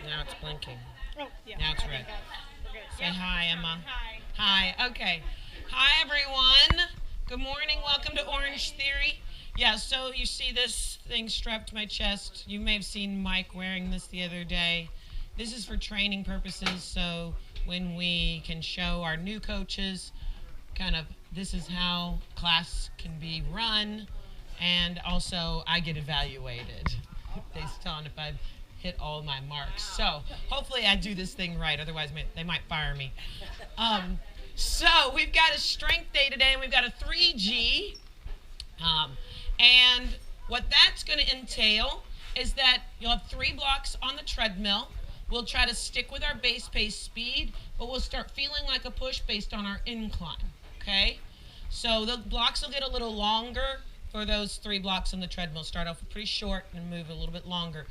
Now it's blinking. Oh, yeah. Now it's red. Say Yep. hi, Emma. Hi. Hi. Okay. Hi, everyone. Good morning. Welcome to Orange Theory. Yeah, so you see this thing strapped to my chest. You may have seen Mike wearing this the other day. This is for training purposes, so when we can show our new coaches kind of this is how class can be run, and also I get evaluated based on if I've hit all my marks. So hopefully I do this thing right, otherwise they might fire me. So we've got a strength day today, and we've got a 3G. And what that's going to entail is that you'll have 3 blocks on the treadmill. We'll try to stick with our base pace speed, but we'll start feeling like a push based on our incline, okay? So the blocks will get a little longer for those 3 blocks on the treadmill. Start off pretty short and move a little bit longer.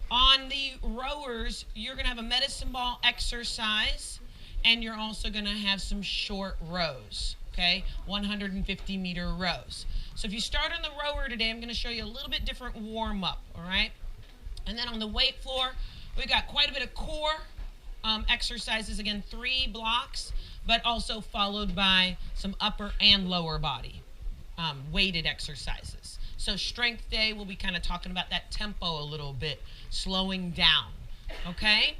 On the rowers, you're going to have a medicine ball exercise, and you're also going to have some short rows, okay? 150-meter rows. So if you start on the rower today, I'm going to show you a little bit different warm-up, all right? And then on the weight floor, we've got quite a bit of core exercises. Again, 3 blocks, but also followed by some upper and lower body weighted exercises. So strength day, we'll be kind of talking about that tempo a little bit, slowing down, okay?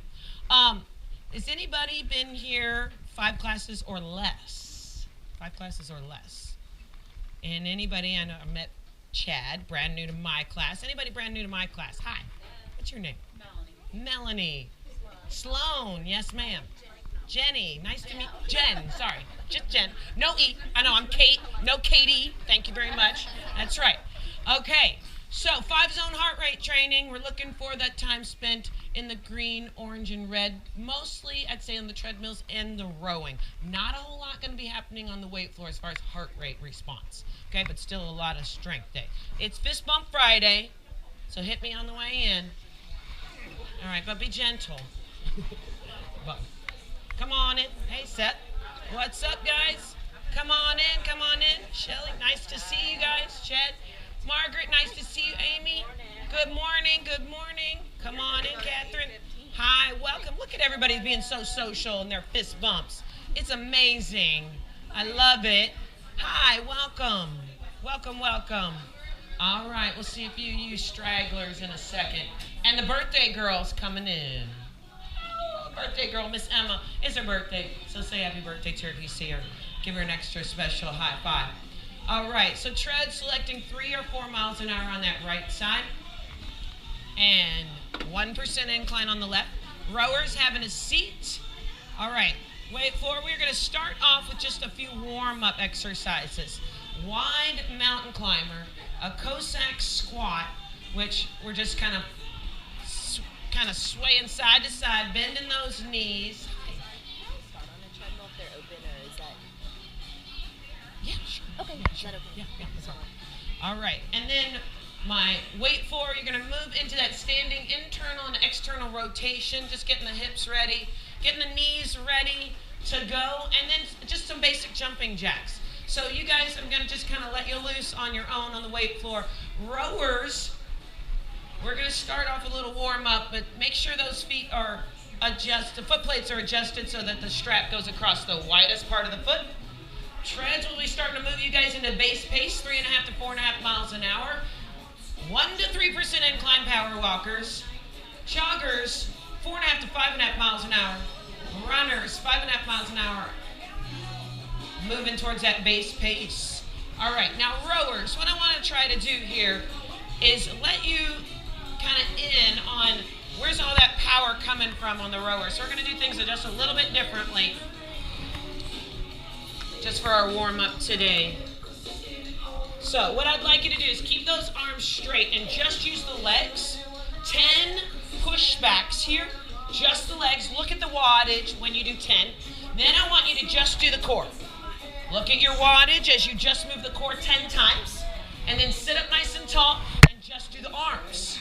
Has anybody been here 5 classes or less? 5 classes or less? And anybody, I know I met Chad, brand new to my class. Anybody brand new to my class? Hi. What's your name? Melanie. Sloan. Yes, ma'am. Jenny. Nice to meet Jen. Sorry. Just Jen. No E. I know I'm Kate. No Katie. Thank you very much. That's right. Okay. So 5-zone heart rate training. We're looking for that time spent in the green, orange, and red. Mostly, I'd say, on the treadmills and the rowing. Not a whole lot going to be happening on the weight floor as far as heart rate response. Okay, but still a lot of strength day. It's Fist Bump Friday, so hit me on the way in. All right, but be gentle. But come on in. Hey, Seth. What's up, guys? Come on in. Come on in. Shelly, nice to see you guys. Chad. Margaret, nice to see you. Amy, good morning, good morning. Come on in, Catherine. Hi, welcome. Look at everybody being so social and their fist bumps. It's amazing. I love it. Hi, welcome. Welcome, welcome. All right, we'll see a few of you stragglers in a second. And the birthday girl's coming in. Oh, birthday girl, Miss Emma. It's her birthday, so say happy birthday to her if you see her. Give her an extra special high five. All right, so tread selecting 3 or 4 miles an hour on that right side. And 1% incline on the left. Rowers having a seat. All right, weight floor, we're going to start off with just a few warm-up exercises. Wide mountain climber, a Cossack squat, which we're just kind of swaying side to side, bending those knees. On the treadmill if they're open, or is that? Yeah, sure. Okay, Yeah, sure. is that okay? Yeah, that's all right. All right, and then my weight floor, you're going to move into that standing internal and external rotation, just getting the hips ready, getting the knees ready to go, and then just some basic jumping jacks. So you guys, I'm going to just kind of let you loose on your own on the weight floor. Rowers, we're going to start off a little warm up, but make sure those feet are adjusted, the foot plates are adjusted so that the strap goes across the widest part of the foot. Treads will be starting to move you guys into base pace, 3.5 to 4.5 miles an hour. 1 to 3% incline power walkers. Joggers, 4.5 to 5.5 miles an hour. Runners, 5.5 miles an hour. Moving towards that base pace. All right, now rowers, what I want to try to do here is let you kind of in on where's all that power coming from on the rower. So we're going to do things just a little bit differently, just for our warm-up today. So what I'd like you to do is keep those arms straight and just use the legs. 10 pushbacks here, just the legs. Look at the wattage when you do 10. Then I want you to just do the core. Look at your wattage as you just move the core 10 times. And then sit up nice and tall and just do the arms.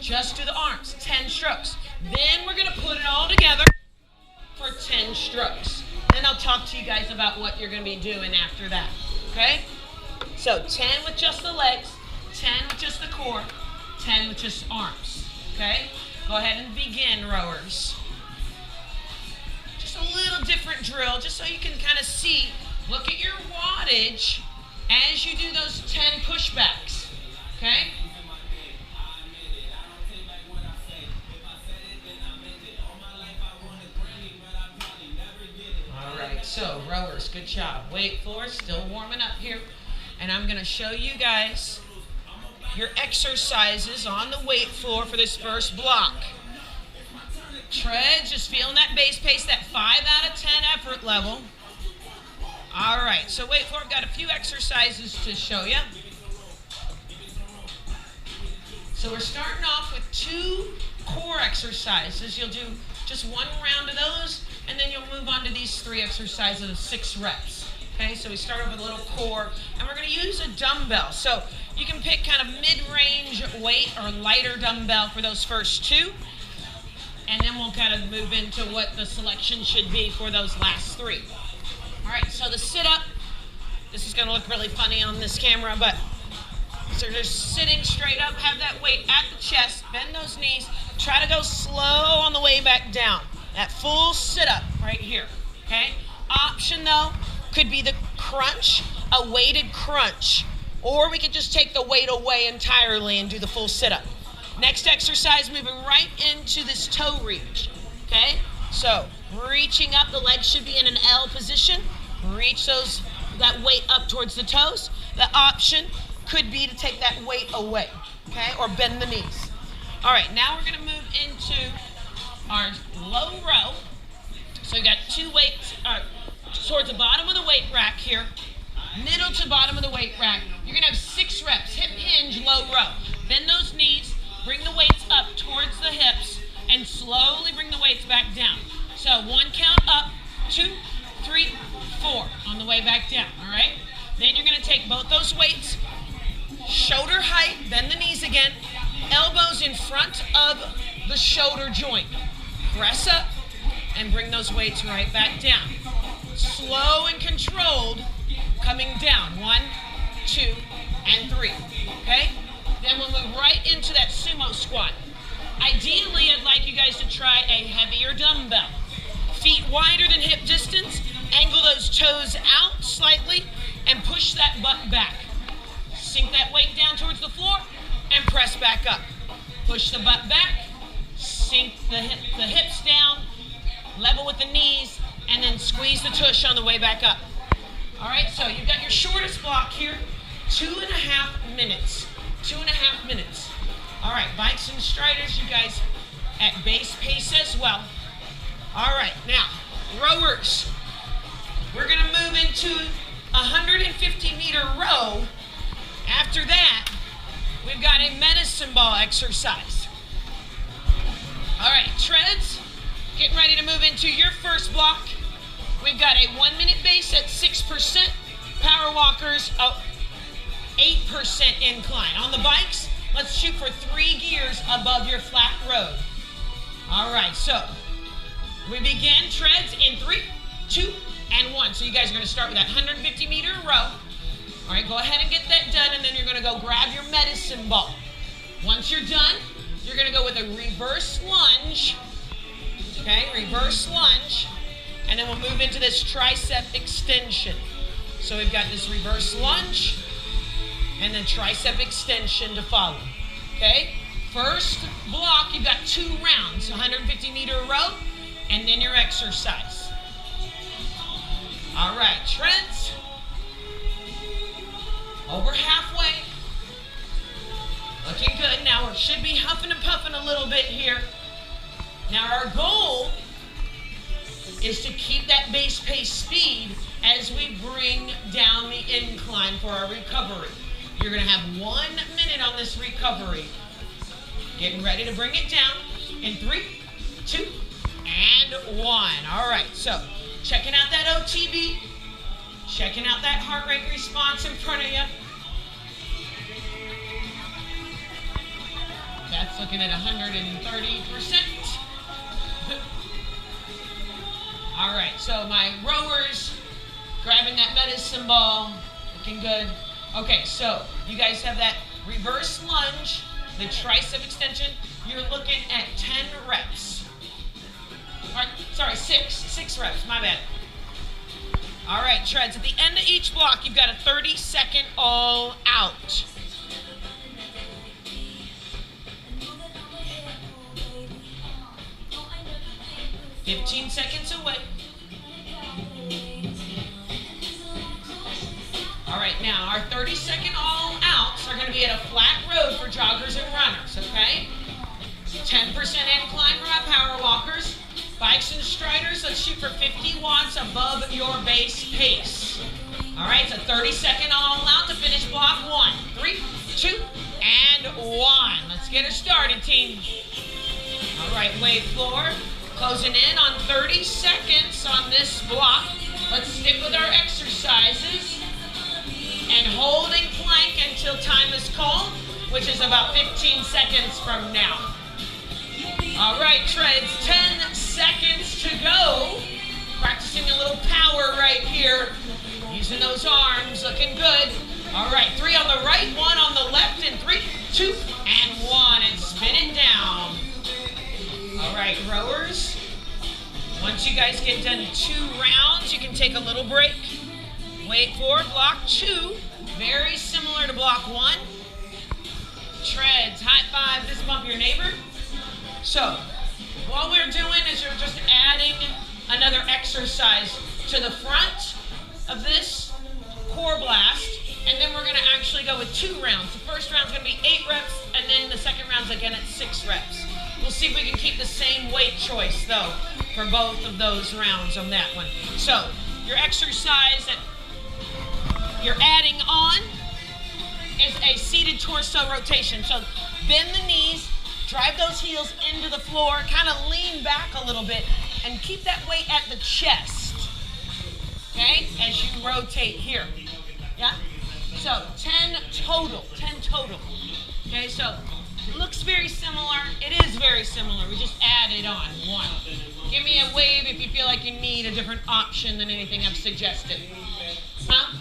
Just do the arms, 10 strokes. Then we're gonna put it all together for 10 strokes. Then I'll talk to you guys about what you're gonna be doing after that, okay? So 10 with just the legs, 10 with just the core, 10 with just arms, okay? Go ahead and begin, rowers. Just a little different drill, just so you can kind of see. Look at your wattage as you do those 10 pushbacks, okay? All right, so rowers, good job. Weight floor, still warming up here. And I'm gonna show you guys your exercises on the weight floor for this first block. Treads, just feeling that base pace, that 5 out of 10 effort level. All right, so weight floor, I've got a few exercises to show you. So we're starting off with 2 core exercises. You'll do just 1 round of those, and then you'll move on to these 3 exercises of 6 reps. Okay, so we start off with a little core, and we're gonna use a dumbbell. So you can pick kind of mid-range weight or lighter dumbbell for those first 2, and then we'll kind of move into what the selection should be for those last 3. All right, so the sit-up, this is gonna look really funny on this camera, but so just sitting straight up, have that weight at the chest, bend those knees, try to go slow on the way back down. That full sit-up right here, okay? Option though, could be the crunch, a weighted crunch, or we could just take the weight away entirely and do the full sit-up. Next exercise, moving right into this toe reach, okay? So reaching up, the legs should be in an L position. Reach that weight up towards the toes. The option could be to take that weight away, okay? Or bend the knees. All right, now we're gonna move into our low row. So you got 2 weights towards the bottom of the weight rack here, middle to bottom of the weight rack. You're gonna have 6 reps, hip hinge, low row. Bend those knees, bring the weights up towards the hips, and slowly bring the weights back down. So 1 count up, 2, 3, 4 on the way back down, all right? Then you're gonna take both those weights, shoulder height, bend the knees again, elbows in front of the shoulder joint. Press up and bring those weights right back down. Slow and controlled, coming down. 1, 2, and 3, okay? Then we'll move right into that sumo squat. Ideally, I'd like you guys to try a heavier dumbbell. Feet wider than hip distance, angle those toes out slightly, and push that butt back. Sink that weight down towards the floor, and press back up. Push the butt back, sink the hips down, level with the knees, and then squeeze the tush on the way back up. All right, so you've got your shortest block here, 2.5 minutes. 2.5 minutes. All right, bikes and striders, you guys at base pace as well. All right, now, rowers. We're gonna move into 150-meter row. After that, we've got a medicine ball exercise. All right, treads, getting ready to move into your first block. We've got a 1-minute base at 6%, power walkers, 8% incline. On the bikes, let's shoot for 3 gears above your flat road. All right, so we begin treads in 3, 2, and 1. So you guys are gonna start with that 150-meter row. All right, go ahead and get that done, and then you're gonna go grab your medicine ball. Once you're done, you're gonna go with a reverse lunge, okay, reverse lunge, and then we'll move into this tricep extension. So we've got this reverse lunge, and then tricep extension to follow, okay? First block, you've got 2 rounds, 150-meter row, and then your exercise. All right, treads, over halfway, looking good. Now we should be huffing and puffing a little bit here. Now our goal is to keep that base pace speed as we bring down the incline for our recovery. You're gonna have 1 minute on this recovery. Getting ready to bring it down in 3, 2, and 1. All right, so checking out that OTB, checking out that heart rate response in front of you. That's looking at 130%. All right, so my rowers, grabbing that medicine ball, looking good. Okay, so you guys have that reverse lunge, the tricep extension, you're looking at 10 reps. All right, sorry, six reps, my bad. All right, treads, at the end of each block, you've got a 30-second all out. "15 seconds away." All right, now our 30-second all outs are going to be at a flat road for joggers and runners, okay? 10% incline for our power walkers. Bikes and striders, let's shoot for 50 watts above your base pace. All right, it's a 30-second all out to finish block 1. 3, 2, and 1. Let's get it started, team. All right, wave floor. Closing in on 30 seconds on this block. Let's stick with our exercises and holding plank until time is called, which is about 15 seconds from now. All right, treads, 10 seconds to go. Practicing a little power right here. Using those arms, looking good. All right, 3 on the right, 1 on the left, and 3, 2, and 1, and spin it down. All right, rowers, once you guys get done 2 rounds, you can take a little break. Wait for block 2, very similar to block 1. Treads, high five, fist bump your neighbor. So, what we're doing is you're just adding another exercise to the front of this core blast, and then we're going to actually go with 2 rounds. The first round's going to be 8 reps, and then the second round's again at 6 reps. We'll see if we can keep the same weight choice, though, for both of those rounds on that one. So, your exercise that you're adding on is a seated torso rotation. So, bend the knees, drive those heels into the floor, kind of lean back a little bit, and keep that weight at the chest, okay, as you rotate here, yeah? So 10 total, okay, so it looks very similar, it is very similar, we just added on 1. Give me a wave if you feel like you need a different option than anything I've suggested. Huh?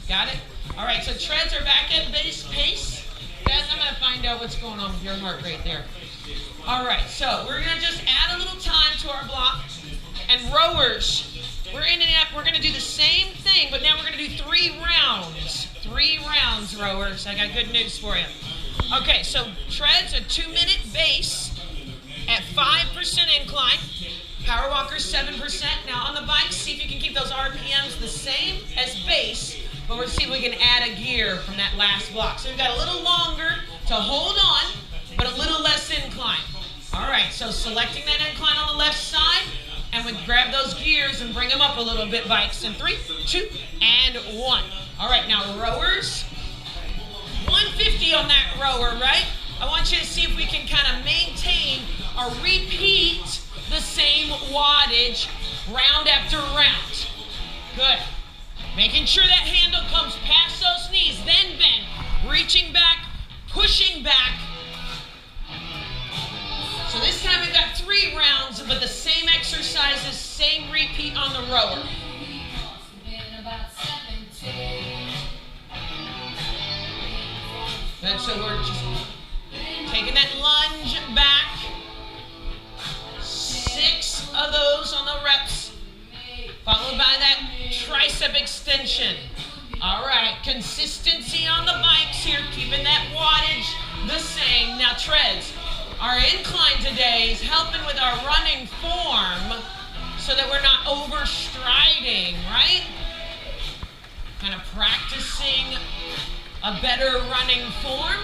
Got it? All right, so treads are back at base pace. Guys, I'm gonna find out what's going on with your heart rate there. All right, so we're gonna just add a little time to our block. And rowers, we're gonna do the same thing, but now we're gonna do 3 rounds. 3 rounds, rowers. I got good news for you. Okay, so treads, a 2-minute base at 5% incline. Power walkers, 7%. Now on the bikes, see if you can keep those RPMs the same as base, but we'll see if we can add a gear from that last block. So we've got a little longer to hold on, but a little less incline. All right, so selecting that incline on the left side, and we grab those gears and bring them up a little bit, bikes. In 3, 2, and 1. All right, now rowers, 150 on that rower, right? I want you to see if we can kind of maintain or repeat the same wattage round after round. Good. Making sure that handle comes past those knees, then bend, reaching back, pushing back. So this time we've got 3 rounds, but the same exercises, same repeat on the rower. Good, so we're just taking that lunge back. 6 of those on the reps, followed by that tricep extension. All right, consistency on the bikes here, keeping that wattage the same. Now treads, our incline today is helping with our running form so that we're not overstriding, right? Kind of practicing a better running form.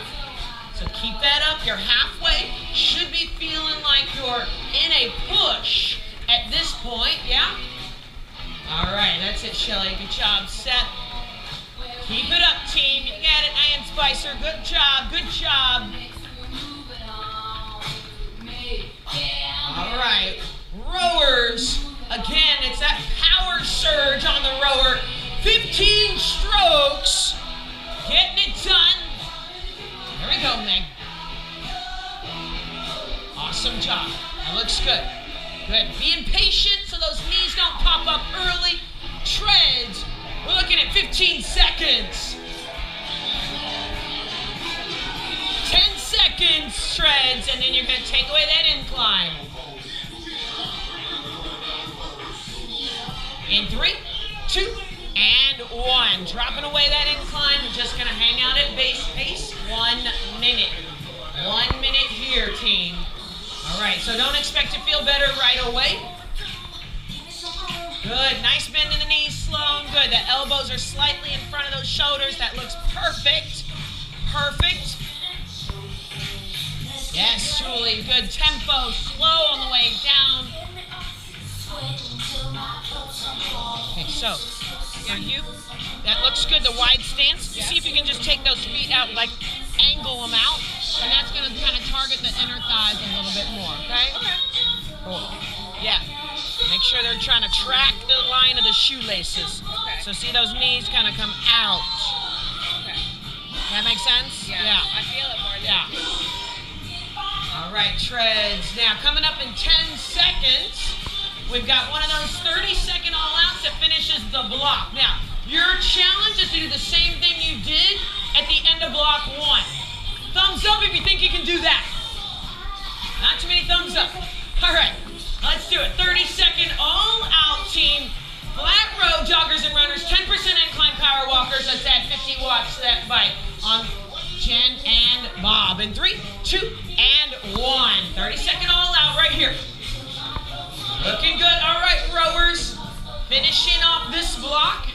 So keep that up. You're halfway. Should be feeling like you're in a push at this point, yeah? All right, that's it, Shelly. Good job, Seth. Keep it up, team. You got it, Ian Spicer. Good job, good job. All right, rowers. Again, it's that power surge on the rower. 15 strokes. Getting it done. There we go, Meg. Awesome job. That looks good. Good. Being patient so those knees don't pop up early. Treads. We're looking at 15 seconds. 10 seconds. seconds, treads, and then you're going to take away that incline. In 3, 2, and 1. Dropping away that incline. We're just going to hang out at base pace. 1 minute. 1 minute here, team. All right, so don't expect to feel better right away. Good. Nice bend in the knees, slow and good. The elbows are slightly in front of those shoulders. That looks perfect. Perfect. Yes, Julie. Good tempo. Slow on the way down. Okay, so for you, that looks good. The wide stance. See if you can just take those feet out, like angle them out, and that's going to kind of target the inner thighs a little bit more. Okay. Okay. Cool. Yeah. Make sure they're trying to track the line of the shoelaces. Okay. So see those knees kind of come out. Okay. That makes sense? Yeah. I feel it more now. Yeah. All right, treads. Now, coming up in 10 seconds, we've got one of those 30-second all-outs that finishes the block. Now, your challenge is to do the same thing you did at the end of block 1. Thumbs up if you think you can do that. Not too many thumbs up. All right. Let's do it. 30-second all-out, team. Flat row joggers and runners, 10% incline power walkers. Let's add 50 watts to that bike on Jen and Bob. In 3, 2, and 1. 30-second all-out right here. Looking good. All right, rowers. Finishing off this block.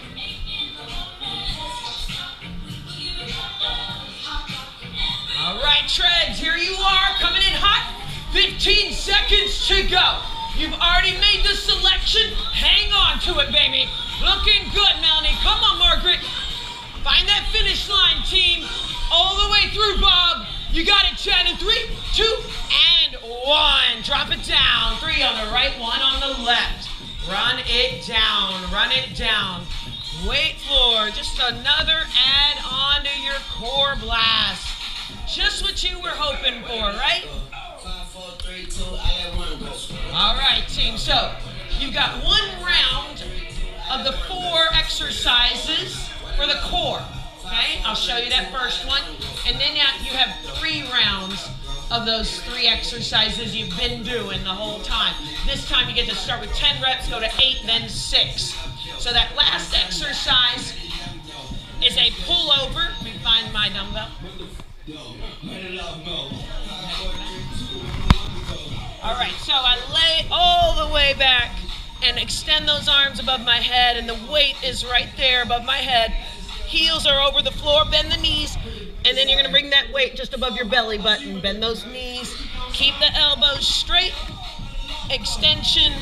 All right, treads. Here you are, coming in hot. 15 seconds to go. You've already made the selection. Hang on to it, baby. Looking good, Melanie. Come on, Margaret. Find that finish line, team. All the way through, Bob. You got it, Chad. In 3, 2, and 1. Drop it down. 3 on the right, 1 on the left. Run it down. Run it down. Wait for just another add on to your core blast. Just what you were hoping for, right? 5, 4, 3, 2, I let 1 go. All right, team. So you've got 1 round of the 4 exercises for the core. Okay, I'll show you that first one, and then you have 3 rounds of those 3 exercises you've been doing the whole time. This time you get to start with 10 reps, go to 8, then 6. So that last exercise is a pullover. Let me find my dumbbell. All right, so I lay all the way back and extend those arms above my head, and the weight is right there above my head. Heels are over the floor, bend the knees, and then you're gonna bring that weight just above your belly button. Bend those knees, keep the elbows straight, extension,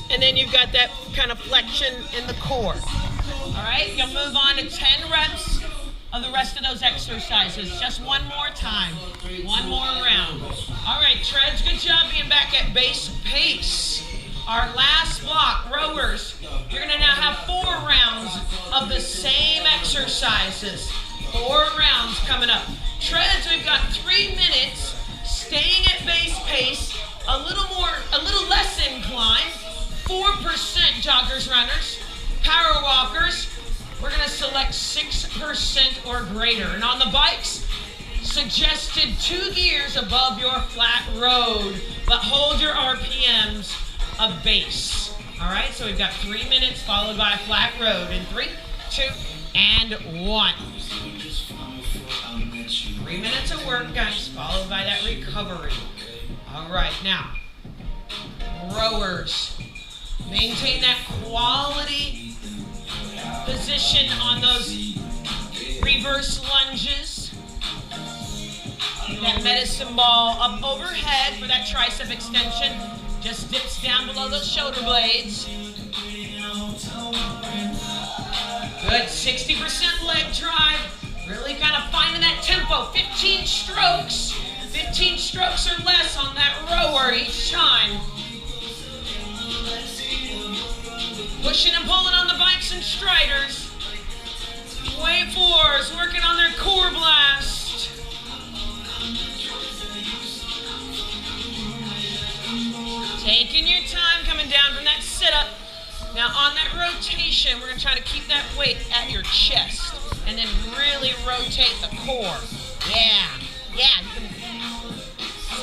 and then you've got that kind of flexion in the core. All right, you'll move on to 10 reps of the rest of those exercises. Just one more time, one more round. All right, treads, good job being back at base pace. Our last block, rowers, you're gonna now have 4 rounds of the same exercises. 4 rounds coming up. Treads, we've got 3 minutes, staying at base pace, a little less incline, 4% joggers, runners, power walkers. We're gonna select 6% or greater. And on the bikes, suggested 2 gears above your flat road, but hold your RPMs of base. All right, so we've got 3 minutes followed by a flat road in 3, 2, and 1. 3 minutes of work, guys, followed by that recovery. All right, now, rowers, maintain that quality position on those reverse lunges. That medicine ball up overhead for that tricep extension. Just dips down below those shoulder blades. Good, 60% leg drive. Really kind of finding that tempo. 15 strokes. 15 strokes or less on that rower each time. Pushing and pulling on the bikes and striders. Wave 4s working on their core blast. Taking your time coming down from that sit-up. Now on that rotation, we're going to try to keep that weight at your chest and then really rotate the core. Yeah, you can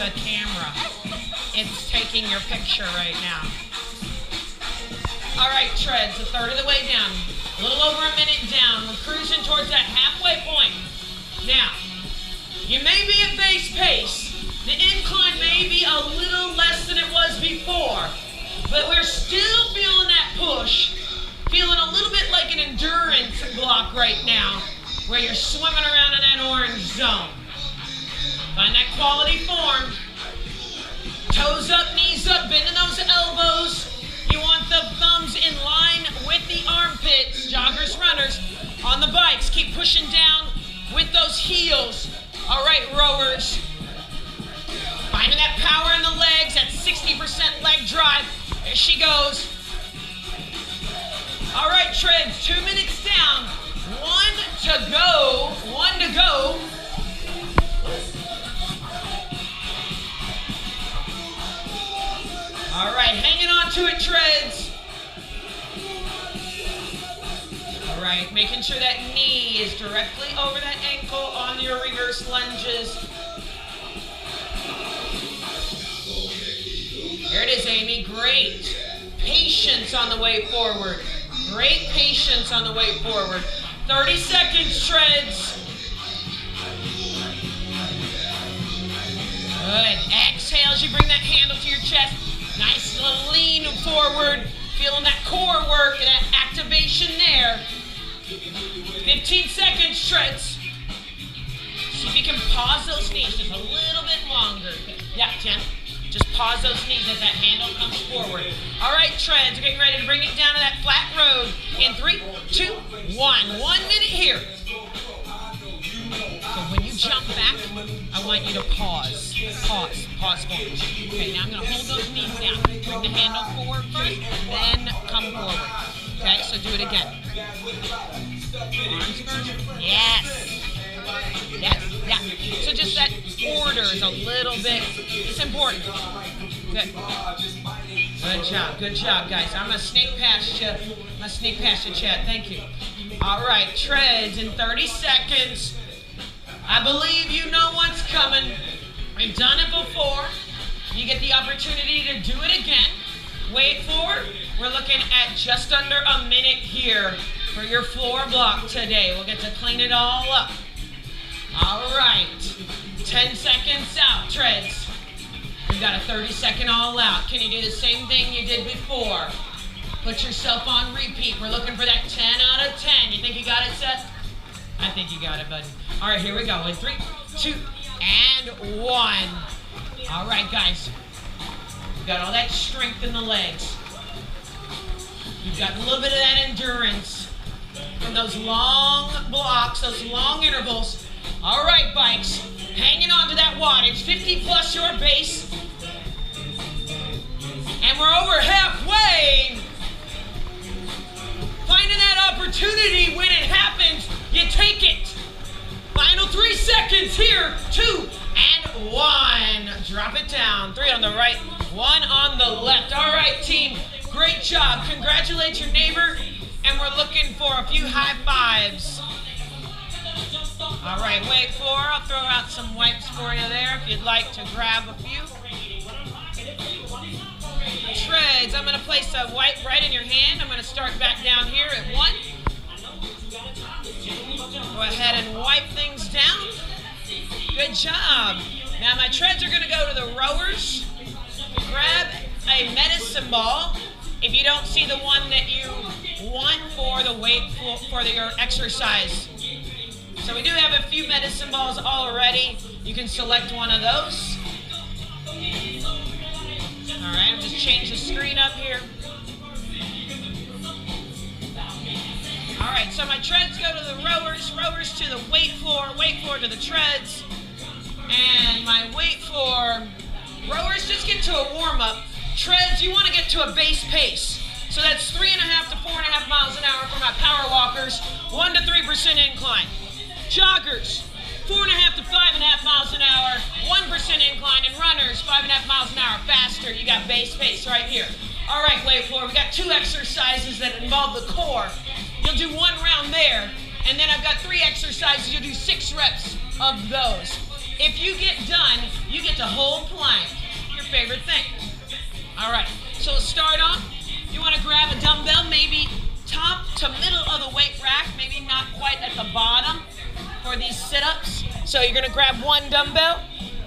it's a camera. It's taking your picture right now. All right, treads, a third of the way down. A little over a minute down. We're cruising towards that halfway point. Now, you may be at base pace. The incline may be a little less than it was before, but we're still feeling that push. Feeling a little bit like an endurance block right now, where you're swimming around in that orange zone. Find that quality form. Toes up, knees up, bending those elbows. You want the thumbs in line with the armpits. Joggers, runners, on the bikes, keep pushing down with those heels. All right, rowers. Finding that power in the legs, that 60% leg drive. There she goes. All right, treads, 2 minutes down. One to go. All right, hanging on to it, treads. All right, making sure that knee is directly over that ankle on your reverse lunges. There it is, Amy. Great patience on the way forward. Great patience on the way forward. 30 seconds, treads. Good. Exhale as you bring that handle to your chest. Nice little lean forward. Feeling that core work and that activation there. 15 seconds, treads. See if you can pause those knees just a little bit longer. Yeah, 10. Just pause those knees as that handle comes forward. All right, treads, we're getting ready to bring it down to that flat road in 3, 2, 1. 1 minute here. So when you jump back, I want you to pause. Pause for me. Okay, now I'm going to hold those knees down. Bring the handle forward first, then come forward. Okay, so do it again. Arms first. Yes. Yes, yeah. So just that order is a little bit, it's important. Good. Good job, guys. I'm gonna sneak past you, Chad. Thank you. All right, treads in 30 seconds. I believe you know what's coming. We've done it before. You get the opportunity to do it again. Wait for it. We're looking at just under a minute here for your floor block today. We'll get to clean it all up. All right, 10 seconds out, treads. We've got a 30-second all out. Can you do the same thing you did before? Put yourself on repeat. We're looking for that 10 out of 10. You think you got it, Seth? I think you got it, buddy. All right, here we go. In 3, 2, and 1. All right, guys. We've got all that strength in the legs. You've got a little bit of that endurance from those long blocks, those long intervals. All right, bikes, hanging on to that wattage, 50 plus your base. And we're over halfway. Finding that opportunity when it happens, you take it. Final 3 seconds here, 2 and 1. Drop it down, 3 on the right, 1 on the left. All right, team, great job. Congratulate your neighbor, and we're looking for a few high fives. All right, wait for, I'll throw out some wipes for you there if you'd like to grab a few. Treads, I'm going to place a wipe right in your hand. I'm going to start back down here at 1. Go ahead and wipe things down. Good job. Now my treads are going to go to the rowers. Grab a medicine ball if you don't see the one that you want for the weight for your exercise. So we do have a few medicine balls already. You can select one of those. All right, I'll just change the screen up here. All right, so my treads go to the rowers, rowers to the weight floor to the treads. And my weight floor, rowers just get to a warm-up. Treads, you want to get to a base pace. So that's 3.5 to 4.5 miles an hour for my power walkers, 1 to 3% incline. Joggers, 4.5 to 5.5 miles an hour, 1% incline, and runners, 5.5 miles an hour faster. You got base pace right here. All right, weight floor, we got 2 exercises that involve the core. You'll do 1 round there, and then I've got 3 exercises. You'll do 6 reps of those. If you get done, you get to hold plank, your favorite thing. All right, so let's start off. You want to grab a dumbbell, maybe top to middle of the weight rack, maybe not quite at the bottom for these sit-ups. So you're gonna grab one dumbbell,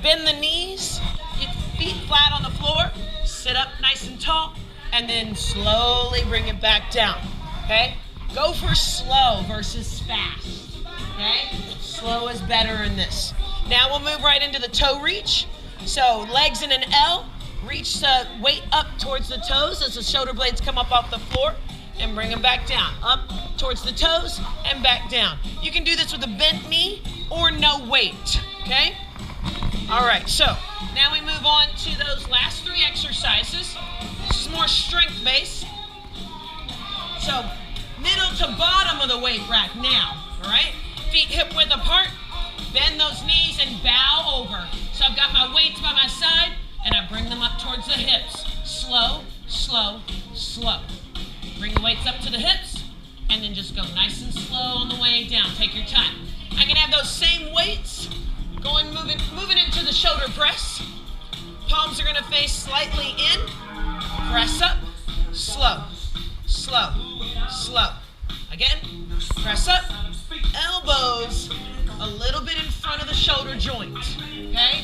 bend the knees, get feet flat on the floor, sit up nice and tall, and then slowly bring it back down, okay? Go for slow versus fast, okay? Slow is better in this. Now we'll move right into the toe reach. So legs in an L, reach the weight up towards the toes as the shoulder blades come up off the floor, and bring them back down, up towards the toes and back down. You can do this with a bent knee or no weight, okay? All right, so now we move on to those last three exercises. This is more strength-based. So middle to bottom of the weight rack now, all right? Feet hip-width apart, bend those knees and bow over. So I've got my weights by my side and I bring them up towards the hips. Slow, slow, slow. Bring the weights up to the hips, and then just go nice and slow on the way down. Take your time. I can have those same weights moving into the shoulder press. Palms are gonna face slightly in. Press up, slow, slow, slow. Again, press up, elbows a little bit in front of the shoulder joint, okay?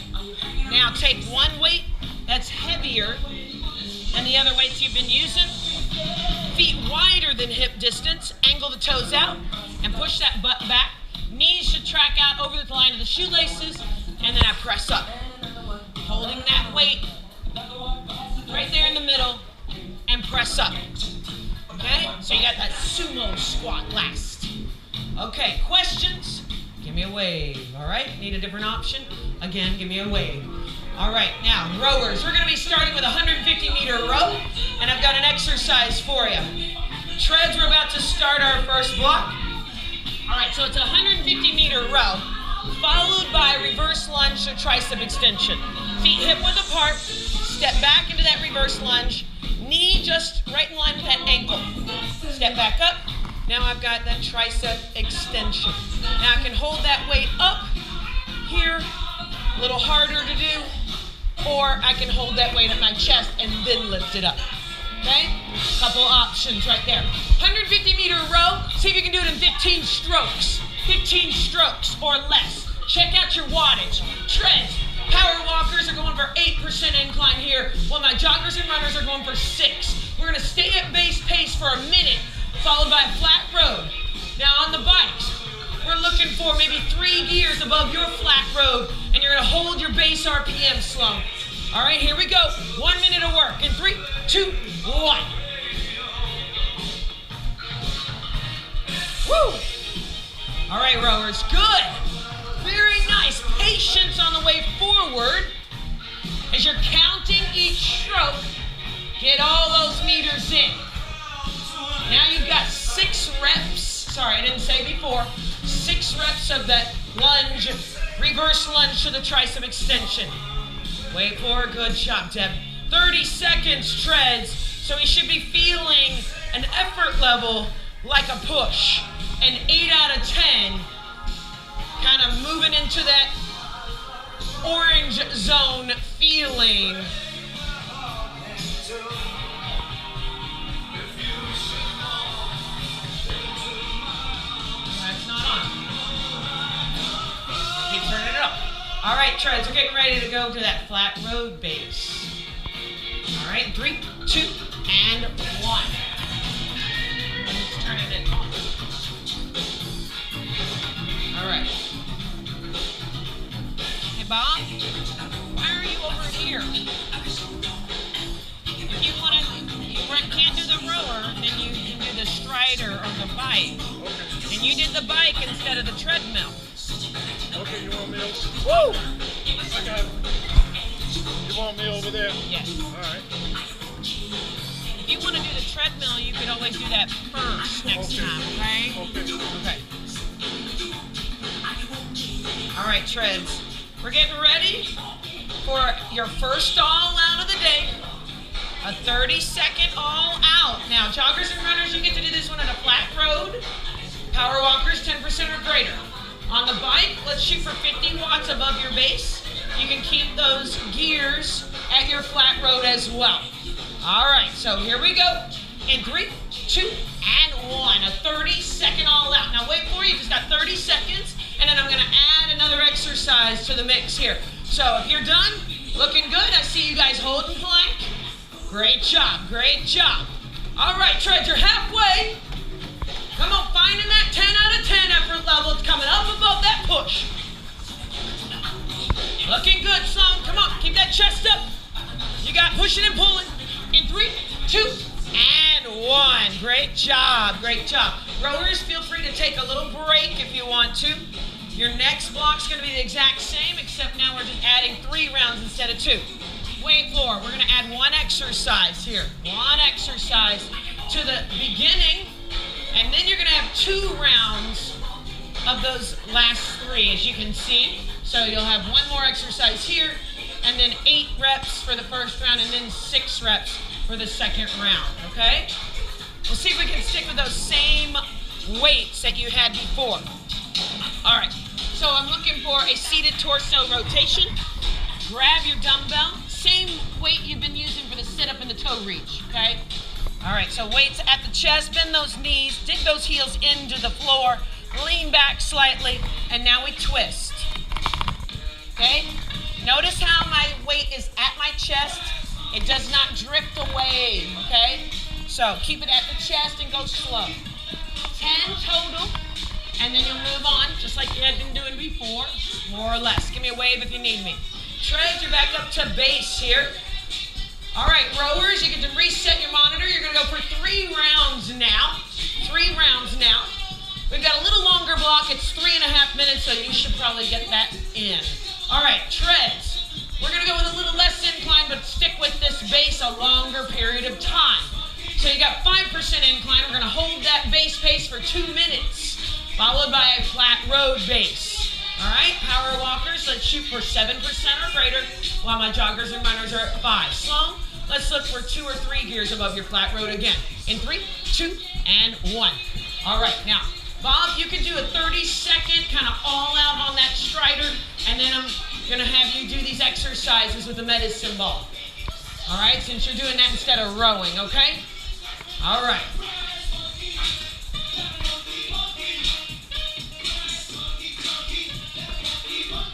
Now take one weight that's heavier than the other weights you've been using. Feet wider than hip distance, angle the toes out, and push that butt back. Knees should track out over the line of the shoelaces, and then I press up. Holding that weight right there in the middle, and press up. Okay, so you got that sumo squat last. Okay, questions? Give me a wave, all right? Need a different option? Again, give me a wave. All right, now rowers. We're gonna be starting with a 150-meter row, and I've got an exercise for you. Treads, we're about to start our first block. All right, so it's a 150-meter row, followed by reverse lunge to tricep extension. Feet hip-width apart, step back into that reverse lunge, knee just right in line with that ankle. Step back up, now I've got that tricep extension. Now I can hold that weight up here, a little harder to do, or I can hold that weight at my chest and then lift it up, okay? Couple options right there. 150-meter row, see if you can do it in 15 strokes. 15 strokes or less. Check out your wattage. Treads, power walkers are going for 8% incline here, while my joggers and runners are going for 6. We're gonna stay at base pace for a minute, followed by a flat road. Now on the bikes, we're looking for maybe 3 gears above your flat road, and you're gonna hold your base RPM slow. All right, here we go. 1 minute of work in 3, 2, 1. Woo! All right, rowers, good. Very nice. Patience on the way forward. As you're counting each stroke, get all those meters in. Now you've got 6 reps. Sorry, I didn't say before. 6 reps of that lunge, reverse lunge to the tricep extension. Wait for a good job, Deb. 30 seconds, treads. So we should be feeling an effort level like a push. An 8 out of 10. Kind of moving into that orange zone feeling. That's not on. Keep turning it up. All right, treads, we're getting ready to go to that flat road base. All right, 3, 2, and 1. Let's turn it on. All right. Hey, Bob, why are you over here? If you can't do the rower, then you can do the strider or the bike. Okay. And you did the bike instead of the treadmill. Okay, you want me over? Woo! I got it. You want me over there? Yes. All right. If you want to do the treadmill, you could always do that first next time, okay? Okay. All right, treads. We're getting ready for your first all out of the day. A 30-second all out. Now, joggers and runners, you get to do this one on a flat road. Power walkers, 10% or greater. On the bike, let's shoot for 50 watts above your base. You can keep those gears at your flat road as well. All right, so here we go. In 3, 2, and 1. A 30-second all out. Now wait for it, you just got 30 seconds, and then I'm gonna add another exercise to the mix here. So if you're done, looking good. I see you guys holding plank. Great job, great job. All right, Tread, you're halfway. Come on, finding that 10 out of 10 effort level. It's coming up above that push. Looking good, Sloan. Come on, keep that chest up. You got pushing and pulling. In 3, 2, and 1. Great job, great job. Rowers, feel free to take a little break if you want to. Your next block's gonna be the exact same, except now we're just adding 3 rounds instead of 2. Weight floor, we're gonna add 1 exercise here. 1 exercise to the beginning, and then you're gonna have 2 rounds of those last 3, as you can see. So you'll have 1 more exercise here, and then 8 reps for the first round, and then 6 reps for the second round, okay? We'll see if we can stick with those same weights that you had before. All right, so I'm looking for a seated torso rotation. Grab your dumbbell, same weight you've been using for the sit-up and the toe reach, okay? All right, so weights at the chest, bend those knees, dig those heels into the floor, lean back slightly, and now we twist. Okay? Notice how my weight is at my chest. It does not drift away, okay? So keep it at the chest and go slow. 10 total, and then you'll move on, just like you had been doing before, more or less. Give me a wave if you need me. Tread, you're back up to base here. All right, rowers, you get to reset your monitor. You're gonna go for 3 rounds now. 3 rounds now. We've got a little longer block. It's 3.5 minutes, so you should probably get that in. All right, treads. We're gonna go with a little less incline, but stick with this base a longer period of time. So you got 5% incline. We're gonna hold that base pace for 2 minutes, followed by a flat road base. All right, power walkers, let's shoot for 7% or greater, while my joggers and runners are at 5. Slow, let's look for 2 or 3 gears above your flat road again. In 3, 2, and 1. All right, now, Bob, you can do a 30-second kind of all out on that strider, and then I'm gonna have you do these exercises with the medicine ball. All right, since you're doing that instead of rowing, okay? All right.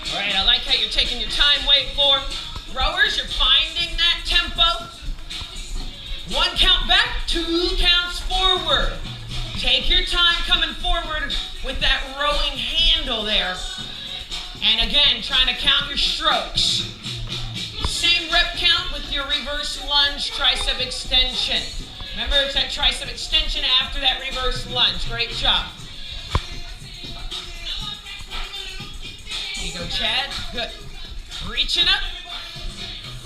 All right, I like how you're taking your time. Wait for rowers, you're finding that tempo. 1 count back, 2 counts forward. Take your time coming forward with that rowing handle there. And again, trying to count your strokes. Same rep count with your reverse lunge tricep extension. Remember, it's that tricep extension after that reverse lunge. Great job. There you go, Chad. Good. Reaching up.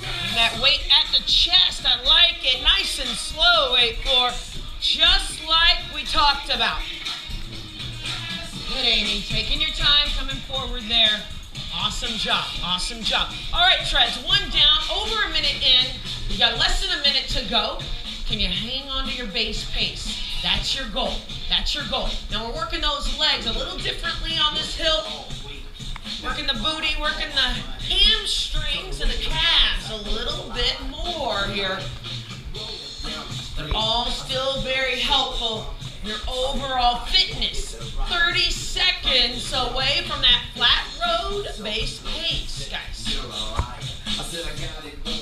And that weight at the chest. I like it. Nice and slow. Wait for, just like we talked about. Good, Amy. Taking your time, coming forward there. Awesome job. Awesome job. All right, treads. 1 down. Over a minute in. You got less than a minute to go. Can you hang on to your base pace? That's your goal. That's your goal. Now we're working those legs a little differently on this hill. Working the booty, working the hamstrings and the calves a little bit more here. They're all still very helpful in your overall fitness. 30 seconds away from that flat road base pace, guys.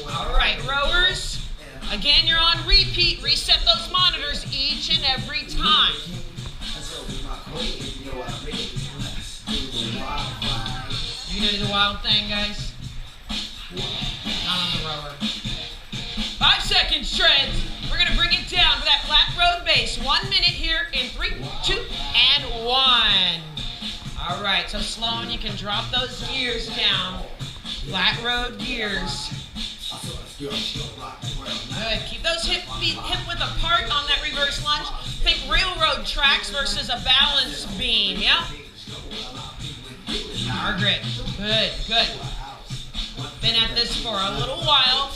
All right, rowers. Again, you're on repeat. Reset those monitors each and every time. You do the wild thing, guys. Not on the rower. 5 seconds, treads. We're going to bring it down to that flat road base. 1 minute here in 3, 2, and 1. All right, so slow, and you can drop those gears down. Flat road gears. Good. Keep those feet hip width apart on that reverse lunge. Think railroad tracks versus a balance beam, yeah? Margaret. Good, good. Been at this for a little while.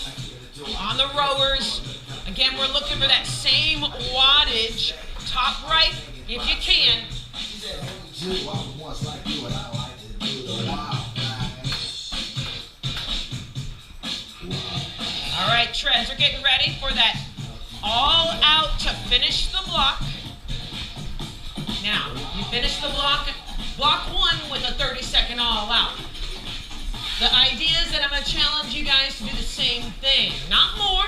On the rowers. Again, we're looking for that same wattage. Top right, if you can. do. I was once like you and I like to do the wild thing. All right, treads are getting ready for that all out to finish the block. Now, you finish the block one with a 30-second all out. The idea is that I'm going to challenge you guys to do the same thing. Not more,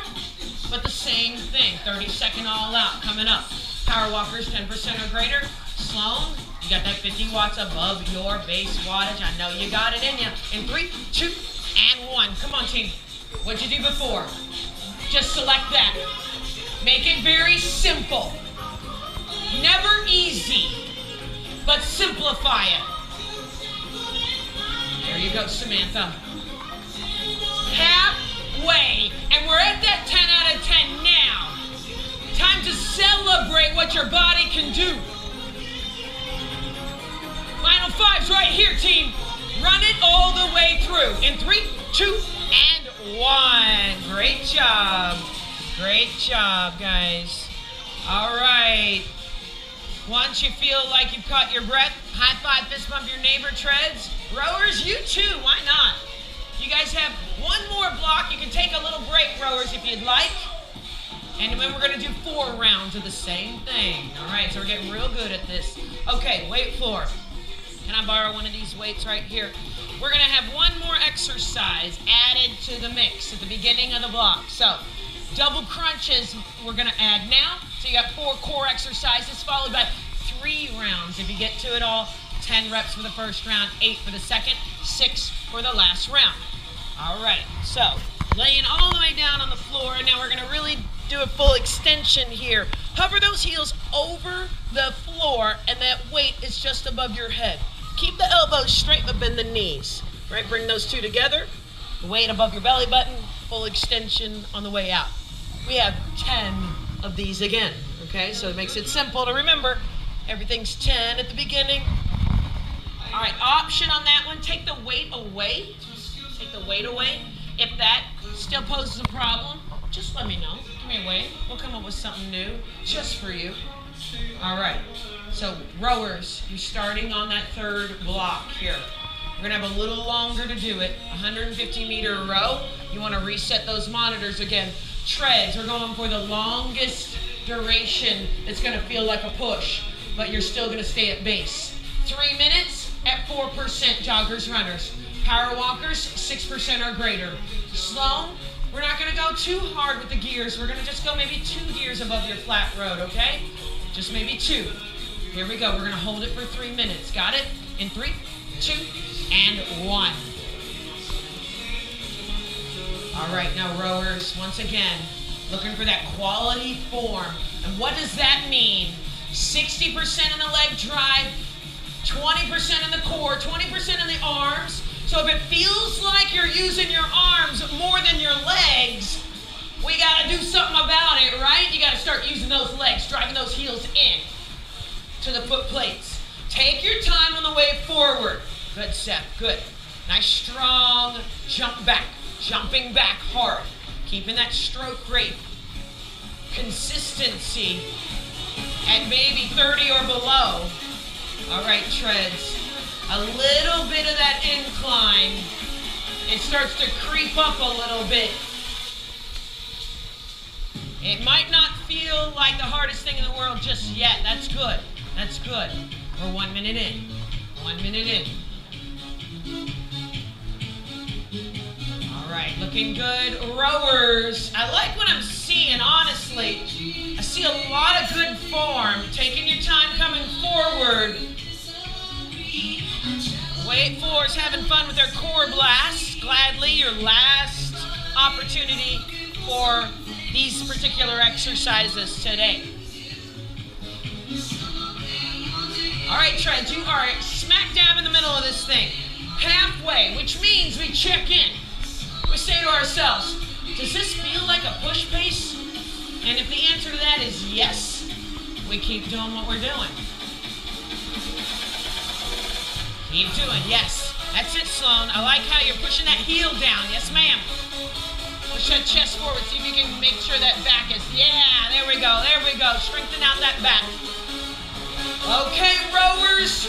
but the same thing. 30-second all out coming up. Power walkers, 10% or greater. Sloan, you got that 50 watts above your base wattage. I know you got it in you. In 3, 2, and 1. Come on, team. What'd you do before? Just select that. Make it very simple. Never easy, but simplify it. There you go, Samantha. Halfway, and we're at that 10 out of 10 now. Time to celebrate what your body can do. Final 5's right here, team. Run it all the way through. In 3, 2, and 1. Great job. Great job, guys. All right. Once you feel like you've caught your breath, high five, fist bump your neighbor, treads. Rowers, you too, why not? You guys have one more block. You can take a little break, rowers, if you'd like. And then we're gonna do 4 rounds of the same thing. All right, so we're getting real good at this. Okay, weight floor. Can I borrow one of these weights right here? We're gonna have one more exercise added to the mix at the beginning of the block. So, double crunches we're gonna add now. So you got 4 core exercises followed by 3 rounds. If you get to it all, 10 reps for the first round, 8 for the second, 6 for the last round. All right, so laying all the way down on the floor, and now we're gonna really do a full extension here. Hover those heels over the floor, and that weight is just above your head. Keep the elbows straight, but bend the knees. Right, bring those two together. Weight above your belly button, full extension on the way out. We have 10 of these again, okay? So it makes it simple to remember. Everything's 10 at the beginning. All right, option on that one, take the weight away. Take the weight away. If that still poses a problem, just let me know. Give me a wave. We'll come up with something new just for you. All right, so rowers, you're starting on that 3rd block here. We're gonna have a little longer to do it. 150-meter row. You wanna reset those monitors again. Treads, we're going for the longest duration. It's gonna feel like a push, but you're still gonna stay at base. 3 minutes at 4% joggers, runners. Power walkers, 6% or greater. Sloan, we're not gonna go too hard with the gears. We're gonna just go maybe 2 gears above your flat road, okay? Just maybe 2. Here we go, we're gonna hold it for 3 minutes. Got it? In 3, 2, and 1. All right, now rowers, once again, looking for that quality form. And what does that mean? 60% in the leg drive, 20% in the core, 20% in the arms. So if it feels like you're using your arms more than your legs, we gotta do something about it, right? You gotta start using those legs, driving those heels in to the foot plates. Take your time on the way forward. Good, Seth, good. Nice strong jump back. Jumping back hard, keeping that stroke rate. Consistency at maybe 30 or below. All right, treads. A little bit of that incline. It starts to creep up a little bit. It might not feel like the hardest thing in the world just yet. That's good. That's good. We're 1 minute in. 1 minute in. All right, looking good. Rowers. I like what I'm seeing, honestly. I see a lot of good form. Taking your time coming forward. Weight floors having fun with their core blasts. Gladly, your last opportunity for these particular exercises today. All right, treads, you are smack dab in the middle of this thing. Halfway, which means we check in. We say to ourselves, does this feel like a push pace? And if the answer to that is yes, we keep doing what we're doing. Keep doing, yes. That's it, Sloan. I like how you're pushing that heel down. Yes, ma'am. Push that chest forward. See if you can make sure that back is, yeah, there we go, there we go. Strengthen out that back. Okay, rowers. rowers.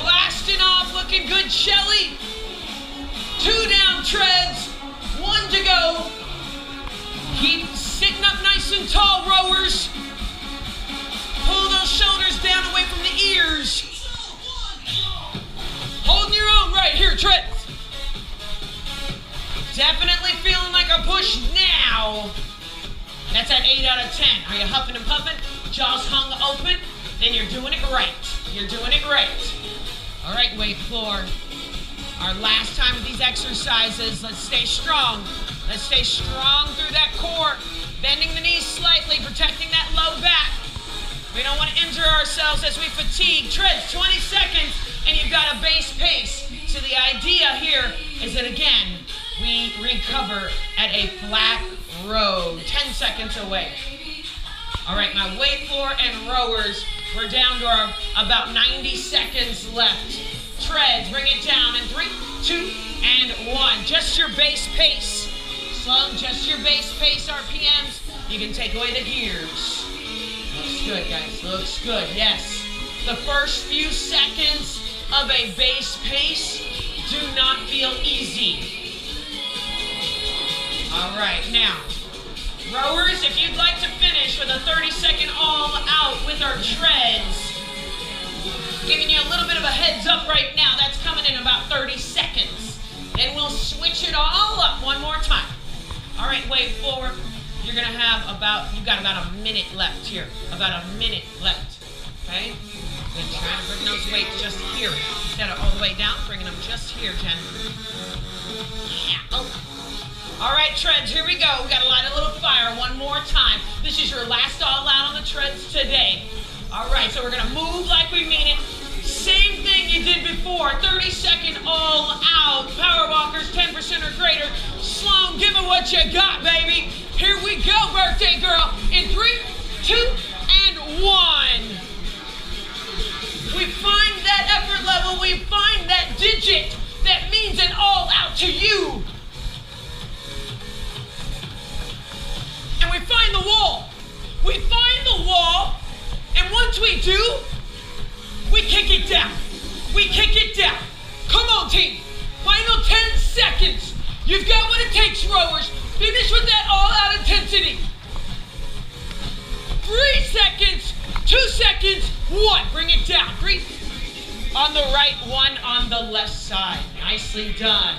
Blasting off, looking good, Shelly. 2 down treads, 1 to go. Keep sitting up nice and tall, rowers. Pull those shoulders down away from the ears. Holding your own right here, treads. Definitely feeling like a push now. That's at 8 out of 10. Are you huffing and puffing? Jaws hung open? Then you're doing it right. You're doing it right. All right, weight floor. Our last time with these exercises. Let's stay strong. Let's stay strong through that core. Bending the knees slightly, protecting that low back. We don't want to injure ourselves as we fatigue. Treads, 20 seconds, and you've got a base pace. So the idea here is that, again, we recover at a flat road, 10 seconds away. All right, my weight floor and rowers, we're down to our about 90 seconds left. Treads, bring it down in 3, 2, and 1. Just your base pace. Slow, just your base pace RPMs. You can take away the gears. Looks good, guys, looks good, yes. The first few seconds of a base pace do not feel easy. All right, now, rowers, if you'd like to finish with a 30-second all out with our treads, giving you a little bit of a heads up right now, that's coming in about 30 seconds. Then we'll switch it all up one more time. All right, weight forward. You're gonna have you've got about a minute left here. About a minute left, okay? Good, trying to bring those weights just here. Instead of all the way down, bringing them just here, Jen. Yeah, oh. All right, treads, here we go. We got to light a little fire one more time. This is your last all out on the treads today. All right, so we're gonna move like we mean it. Same thing you did before, 30-second all out. Power walkers, 10% or greater. Sloan, give it what you got, baby. Here we go, birthday girl. In 3, 2, and 1. We find that effort level, we find that digit that means an all out to you. And we find the wall. We find the wall, and once we do, we kick it down. We kick it down. Come on, team. Final 10 seconds. You've got what it takes, rowers. Finish with that all-out intensity. 3 seconds, 2 seconds, 1. Bring it down. 3 on the right, 1 on the left side. Nicely done.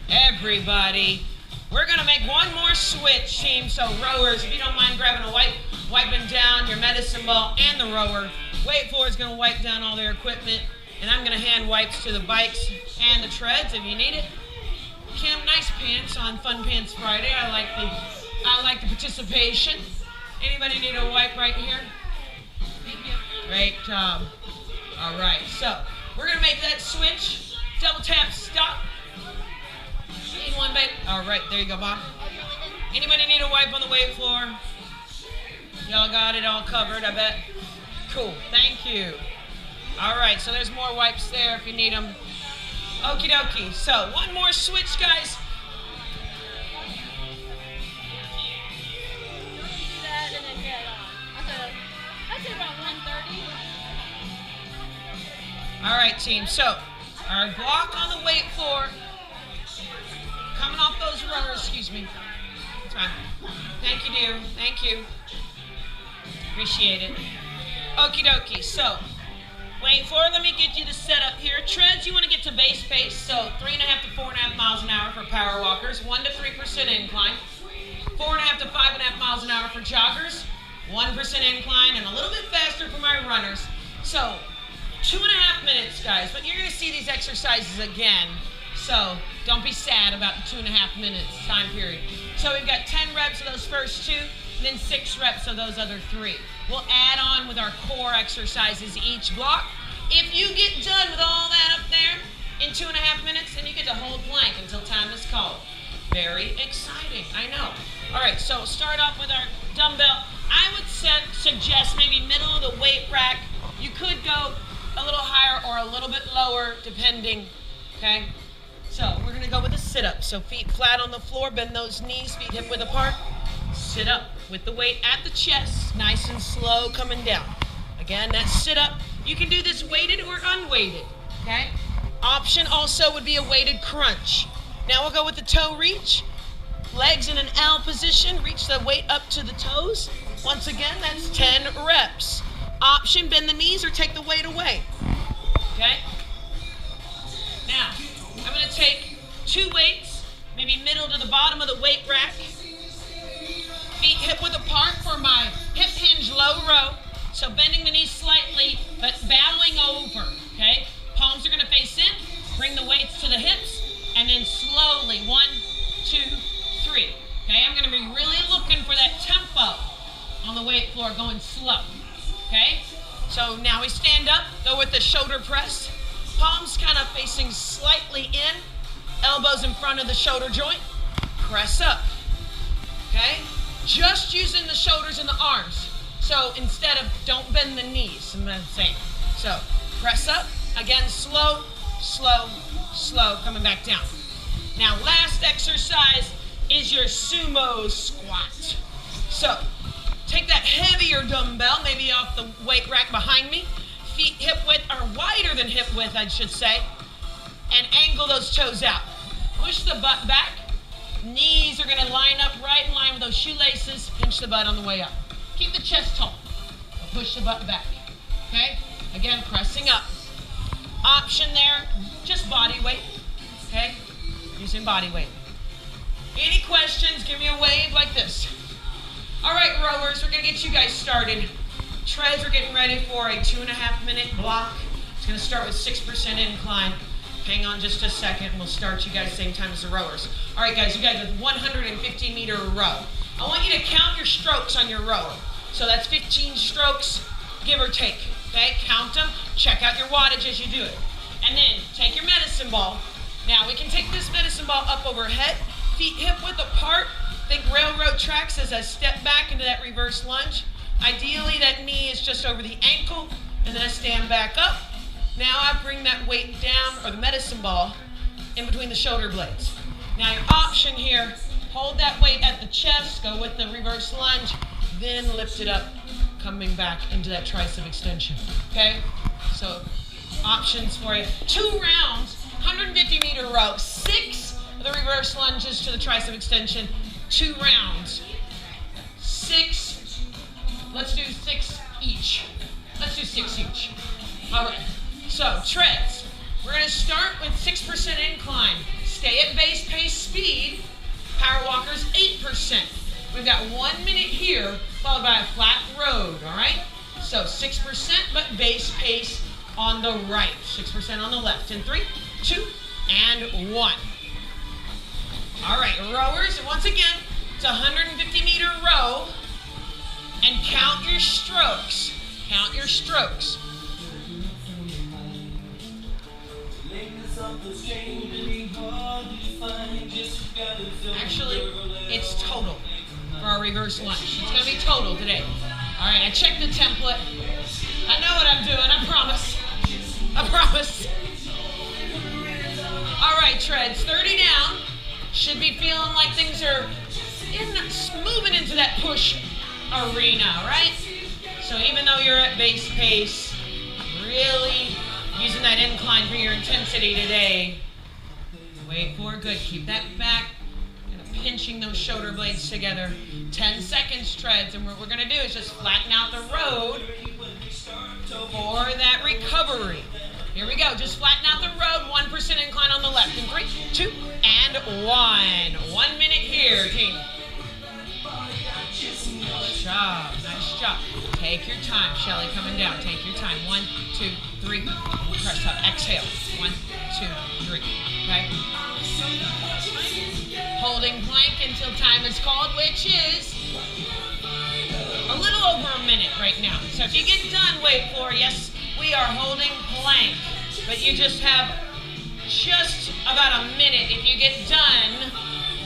Everybody. We're gonna make one more switch, team. So rowers, if you don't mind grabbing a wipe, wiping down your medicine ball and the rower. Weight floor is gonna wipe down all their equipment, and I'm gonna hand wipes to the bikes and the treads if you need it. Kim, nice pants on Fun Pants Friday. I like the participation. Anybody need a wipe right here? Great job. All right, so we're gonna make that switch. Double tap, stop. Need one, babe? All right, there you go, Bob. Anybody need a wipe on the weight floor? Y'all got it all covered, I bet. Cool, thank you. All right, so there's more wipes there if you need them. Okie dokie, so one more switch, guys. That and then get I'd say about 1:30. All right, team, so our block on the weight floor, coming off those rowers, excuse me. That's fine. Thank you, dear, thank you. Appreciate it. Okie dokie, so weight floor, let me get you the setup here. Treads, you want to get to base pace, so 3.5 to 4.5 miles an hour for power walkers, 1 to 3% incline, 4.5 to 5.5 miles an hour for joggers, 1% incline, and a little bit faster for my runners. So 2.5 minutes, guys, but you're going to see these exercises again, so don't be sad about the 2.5 minutes time period. So we've got 10 reps of those first 2, and then 6 reps of those other 3. We'll add on with our core exercises each block. If you get done with all that up there in 2.5 minutes, then you get to hold plank until time is called. Very exciting, I know. All right, so start off with our dumbbell. I would suggest maybe middle of the weight rack. You could go a little higher or a little bit lower, depending, okay? So we're gonna go with a sit-up. So feet flat on the floor, bend those knees, feet hip width apart. Sit up with the weight at the chest, nice and slow coming down. Again, that sit up You can do this weighted or unweighted, okay? Option also would be a weighted crunch. Now we'll go with the toe reach. Legs in an L position, reach the weight up to the toes. Once again, that's 10 reps. Option, bend the knees or take the weight away, okay? Now, I'm gonna take 2 weights, maybe middle to the bottom of the weight rack. Feet hip width apart for my hip hinge low row. So bending the knees slightly, but bowing over, okay? Palms are gonna face in, bring the weights to the hips, and then slowly, 1, 2, 3. Okay, I'm gonna be really looking for that tempo on the weight floor, going slow, okay? So now we stand up, go with the shoulder press. Palms kind of facing slightly in, elbows in front of the shoulder joint, press up, okay? Just using the shoulders and the arms. So instead of, don't bend the knees, I'm gonna say. So press up, again, slow, slow, slow, coming back down. Now last exercise is your sumo squat. So take that heavier dumbbell, maybe off the weight rack behind me. Feet hip width are wider than hip width, I should say. And angle those toes out. Push the butt back. Knees are gonna line up right in line with those shoelaces. Pinch the butt on the way up. Keep the chest tall. Push the butt back. Okay? Again, pressing up. Option there, just body weight. Okay? Using body weight. Any questions, give me a wave like this. All right, rowers, we're gonna get you guys started. Treads are getting ready for a 2.5 minute block. It's gonna start with 6% incline. Hang on just a second, we'll start you guys same time as the rowers. All right, guys, you guys with 150 meter row. I want you to count your strokes on your rower. So that's 15 strokes, give or take, okay? Count them, check out your wattage as you do it. And then take your medicine ball. Now we can take this medicine ball up overhead, feet hip width apart. Think railroad tracks as I step back into that reverse lunge. Ideally, that knee is just over the ankle, and then I stand back up. Now I bring that weight down, or the medicine ball, in between the shoulder blades. Now your option here, hold that weight at the chest, go with the reverse lunge, then lift it up, coming back into that tricep extension, okay? So options for you. 2 rounds, 150 meter row, 6 of the reverse lunges to the tricep extension, 2 rounds, 6, let's do 6 each. Let's do 6 each. All right, so treads. We're gonna start with 6% incline. Stay at base pace speed. Power walkers, 8%. We've got 1 minute here, followed by a flat road, all right? So 6%, but base pace on the right. 6% on the left. In 3, 2, and 1. All right, rowers, and once again, it's a 150 meter row, and count your strokes. Count your strokes. Actually, it's total for our reverse lunge. It's gonna be total today. All right, I checked the template. I know what I'm doing, I promise. I promise. All right, treads, 30 down. Should be feeling like things are moving into that push arena, right? So even though you're at base pace, really using that incline for your intensity today. Wait for it, good, keep that back. Kind of pinching those shoulder blades together. 10 seconds treads, and what we're gonna do is just flatten out the road for that recovery. Here we go, just flatten out the road, 1% incline on the left. In 3, 2, and 1. 1 minute here, team. Nice job, nice job. Take your time, Shelly, coming down. Take your time. 1, 2, 3. Press up, exhale. 1, 2, 3, okay? Holding plank until time is called, which is a little over a minute right now. So if you get done, wait for, yes, we are holding plank, but you just have just about a minute. If you get done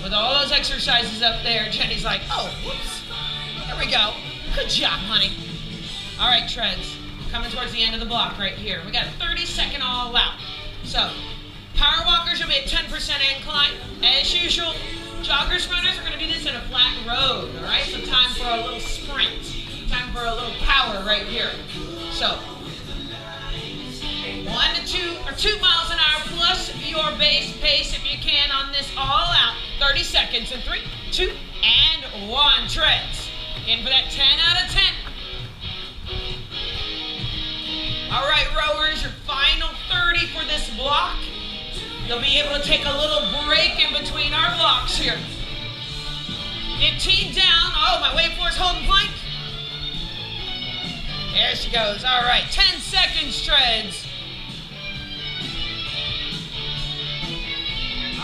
with all those exercises up there, Jenny's like, oh, whoops, there we go. Good job, honey. All right, treads, coming towards the end of the block right here. We got a 30-second all out. So power walkers will be at 10% incline. As usual, joggers, runners are gonna do this in a flat road, all right? So time for a little sprint. Time for a little power right here. So 1 to 2 or 2 miles an hour plus your base pace if you can on this all out. 30 seconds in 3, 2, and 1. Treads. In for that 10 out of 10. All right, rowers, your final 30 for this block. You'll be able to take a little break in between our blocks here. 15 down. Oh, my wave floor is holding plank. There she goes. All right, 10 seconds, treads.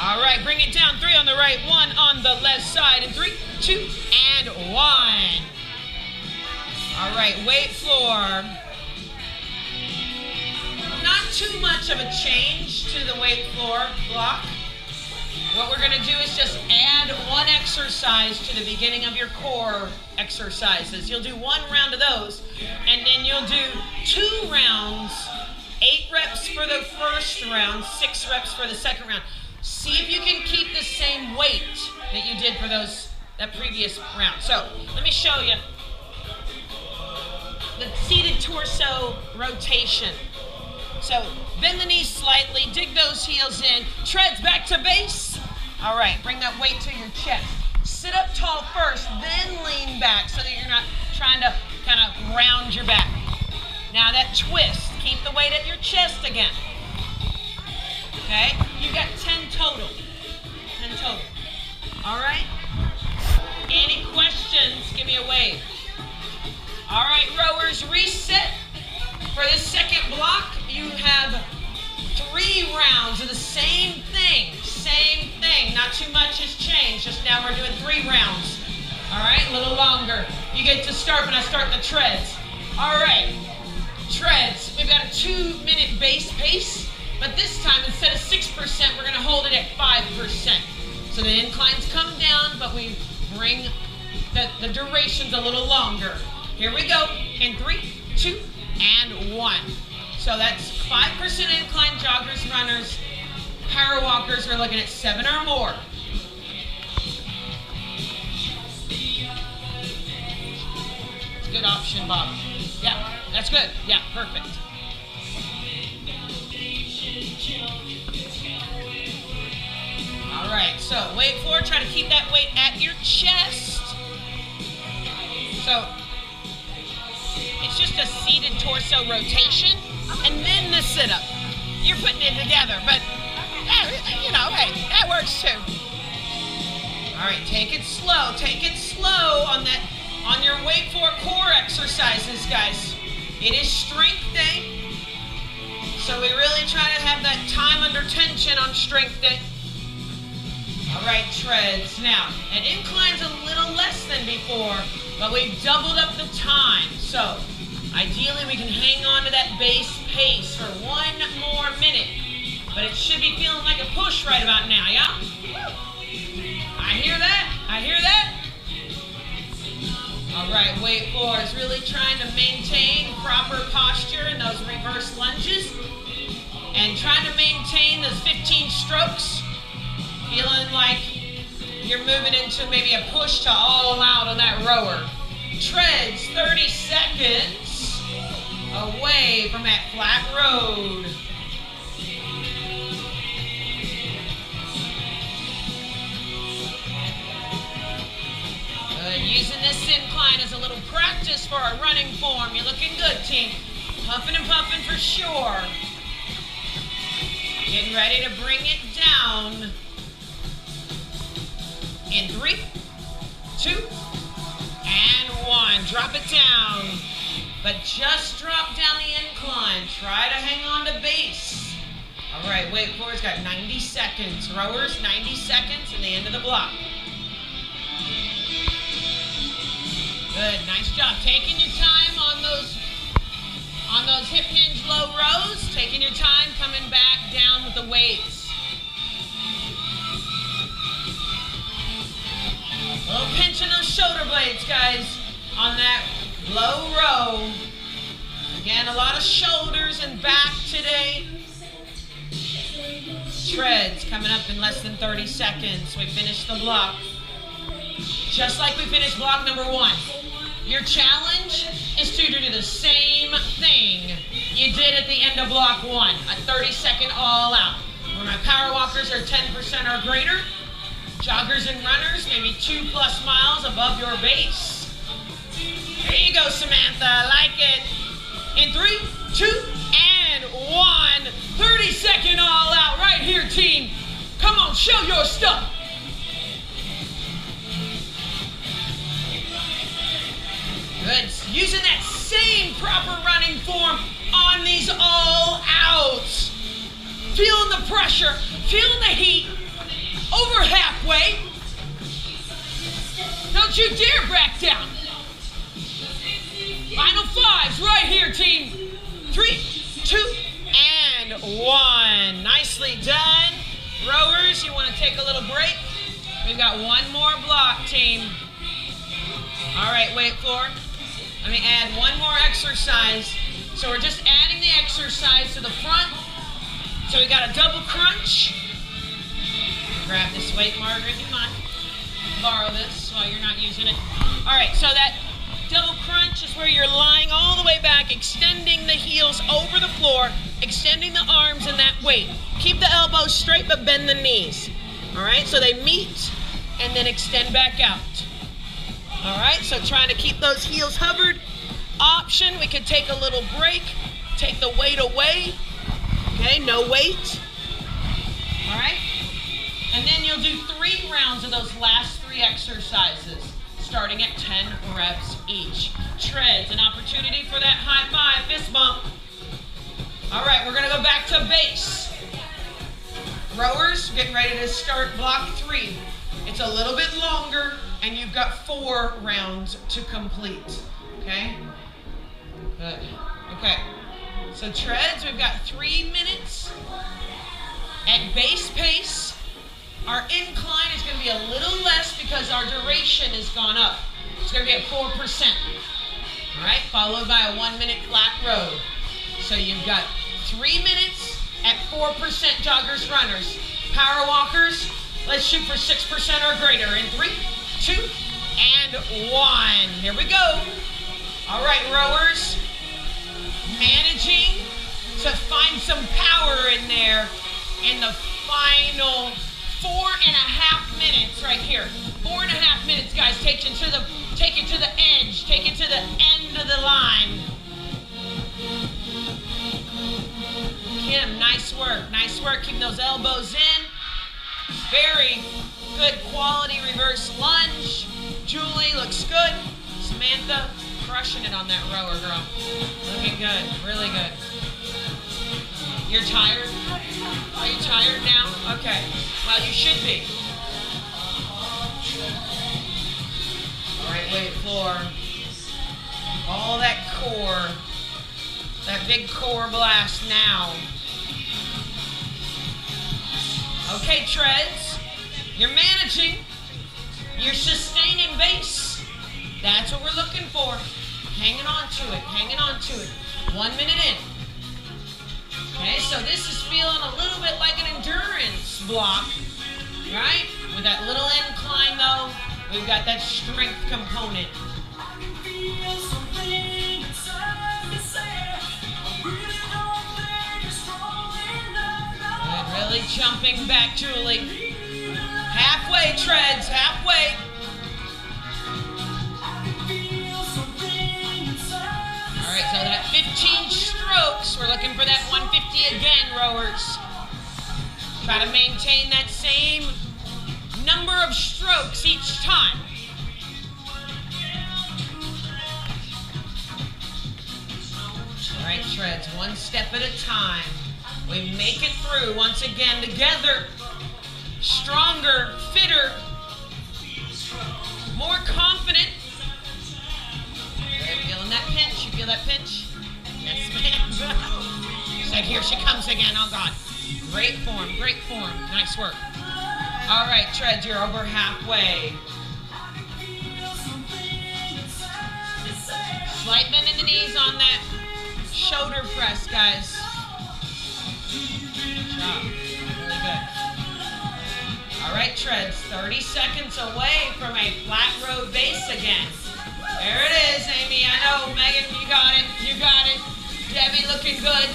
All right, bring it down. 3 on the right, 1 on the left side. In 3, 2, and 1. All right, weight floor. Not too much of a change to the weight floor block. What we're going to do is just add 1 exercise to the beginning of your core exercises. You'll do 1 round of those, and then you'll do 2 rounds, 8 reps for the first round, 6 reps for the second round. See if you can keep the same weight that you did for that previous round. So let me show you the seated torso rotation. So bend the knees slightly, dig those heels in, treads back to base. All right, bring that weight to your chest. Sit up tall first, then lean back so that you're not trying to kind of round your back. Now that twist, keep the weight at your chest again. Okay, you got 10 total. 10 total. All right? Any questions, give me a wave. All right, rowers, reset. For this second block, you have 3 rounds of the same thing. Same thing. Not too much has changed. Just now we're doing 3 rounds. All right, a little longer. You get to start when I start the treads. All right, treads. We've got a 2-minute base pace, but this time instead of 6%, we're going to hold it at 5%. So the inclines come down, but we bring the durations a little longer. Here we go. In 3, 2, and 1. So that's 5% incline joggers, runners, power walkers. We're looking at 7 or more. It's a good option, Bob. Yeah, that's good. Yeah, perfect. All right, so weight floor. Try to keep that weight at your chest. So it's just a seated torso rotation, and then the sit-up. You're putting it together, but, you know, hey, that works too. All right, take it slow. Take it slow on your weight floor core exercises, guys. It is strength day, so we really try to have that time under tension on strength day. All right, treads. Now, an incline's a little less than before, but we've doubled up the time. So ideally we can hang on to that base pace for 1 more minute. But it should be feeling like a push right about now, yeah? I hear that. I hear that. All right, weight floor is really trying to maintain proper posture in those reverse lunges and trying to maintain those 15 strokes. Feeling like you're moving into maybe a push to all out on that rower. Treads, 30 seconds away from that flat road. Good. Using this incline as a little practice for our running form. You're looking good, team. Puffing and puffing for sure. Getting ready to bring it down. In 3, 2, and 1. Drop it down. But just drop down the incline. Try to hang on to base. All right, weight floor's got 90 seconds. Rowers, 90 seconds and the end of the block. Good, nice job. Taking your time on those hip hinge low rows. Taking your time coming back down with the weights. A little pinch in those shoulder blades, guys, on that low row. Again, a lot of shoulders and back today. Treads coming up in less than 30 seconds. We finished the block. Just like we finished block number 1. Your challenge is to do the same thing you did at the end of block 1, a 30-second all out. Where my power walkers are 10% or greater, joggers and runners maybe 2+ miles above your base. There you go, Samantha, I like it. In 3, 2, and 1, 30-second all out right here, team. Come on, show your stuff. Good, using that same proper running form on these all outs. Feeling the pressure, feeling the heat, over halfway. Don't you dare back down. Final 5s right here, team. 3, 2, and 1. Nicely done. Rowers, you want to take a little break? We've got one more block, team. All right, weight floor. Let me add one more exercise. So we're just adding the exercise to the front. So we got a double crunch. Grab this weight, Margaret, you mind? Borrow this while you're not using it. All right, so that double crunch is where you're lying all the way back, extending the heels over the floor, extending the arms in that weight. Keep the elbows straight, but bend the knees. All right, so they meet and then extend back out. All right, so trying to keep those heels hovered. Option, we could take a little break, take the weight away. Okay, no weight. All right, and then you'll do 3 rounds of those last 3 exercises, starting at 10 reps each. Treads, an opportunity for that high 5 fist bump. All right, we're gonna go back to base. Rowers, getting ready to start block 3. It's a little bit longer, and you've got 4 rounds to complete, okay? Good, okay. So treads, we've got 3 minutes at base pace. Our incline is gonna be a little less because our duration has gone up. It's gonna be at 4%, all right? Followed by a 1-minute flat road. So you've got 3 minutes at 4% joggers, runners. Power walkers, let's shoot for 6% or greater in 3, 2, and 1. Here we go. All right, rowers, managing to find some power in there in the final 4.5 minutes right here. 4.5 minutes, guys. Take it to the edge. Take it to the end of the line. Kim, nice work. Nice work. Keeping those elbows in. Very good quality reverse lunge. Julie looks good. Samantha, crushing it on that rower, girl. Looking good. Really good. You're tired? Are you tired now? Okay. Well, you should be. All right, weight floor. All that core. That big core blast now. Okay, treads. You're managing. You're sustaining base. That's what we're looking for. Hanging on to it. Hanging on to it. 1 minute in. Okay, so this is feeling a little bit like an endurance block, right? With that little incline though, we've got that strength component. Good, really jumping back, Julie. Halfway, treads, halfway. All right, so that 15 strokes, we're looking for that 150 again, rowers. Try to maintain that same number of strokes each time. All right, treads, one step at a time. We make it through once again together. Stronger, fitter, more confident. Good, feeling that pinch? You feel that pinch? Yes, ma'am. She's like, here she comes again. Oh, God. Great form, great form. Nice work. All right, treads, you're over halfway. Slight bend in the knees on that shoulder press, guys. Good job. Really good. All right, treads, 30 seconds away from a flat road base again. There it is, Amy. I know, Megan, you got it. You got it. Debbie looking good.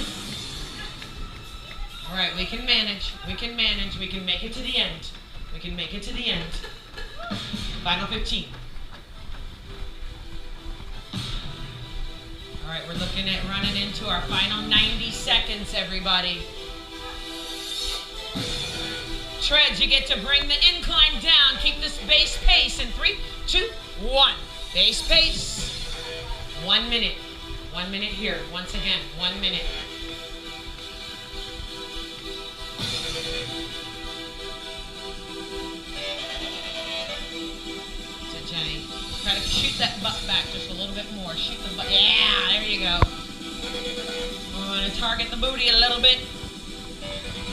All right, we can manage. We can manage. We can make it to the end. We can make it to the end. Final 15. All right, we're looking at running into our final 90 seconds, everybody. Treads, you get to bring the incline down. Keep this base pace in 3, 2, 1. Base pace. 1 minute. 1 minute here. Once again, 1 minute. So Jenny, try to shoot that butt back just a little bit more. Shoot the butt. Yeah, there you go. We're going to target the booty a little bit.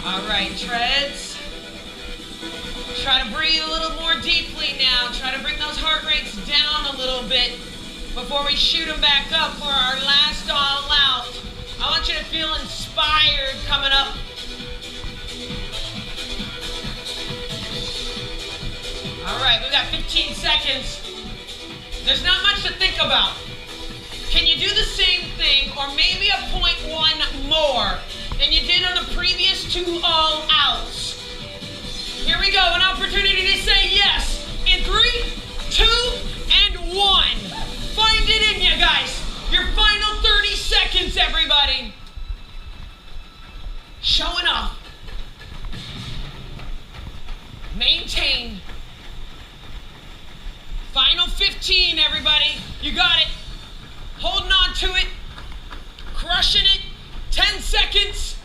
All right, treads. Try to breathe a little more deeply now. Try to bring those heart rates down a little bit before we shoot them back up for our last all out. I want you to feel inspired coming up. All right, we've got 15 seconds. There's not much to think about. Can you do the same thing or maybe a 0.1 more than you did on the previous 2 all outs? Here we go, an opportunity to say yes in 3, 2, and 1. Find it in you guys. Your final 30 seconds, everybody. Showing off. Maintain. Final 15, everybody. You got it. Holding on to it. Crushing it. 10 seconds.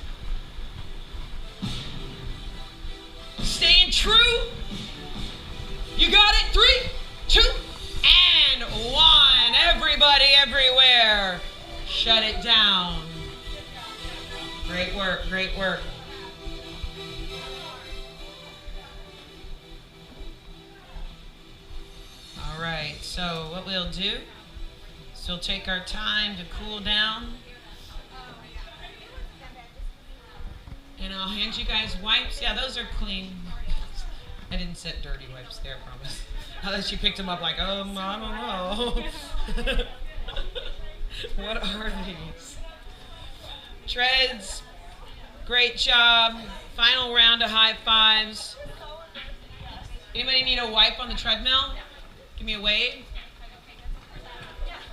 Staying true. You got it. 3, 2, and 1. Everybody, everywhere. Shut it down. Great work. Great work. All right. So what we'll do is we'll take our time to cool down. And I'll hand you guys wipes. Yeah, those are clean. I didn't set dirty wipes there, I promise. I thought she picked them up like, I don't know. What are these? Treads, great job. Final round of high fives. Anybody need a wipe on the treadmill? Give me a wave.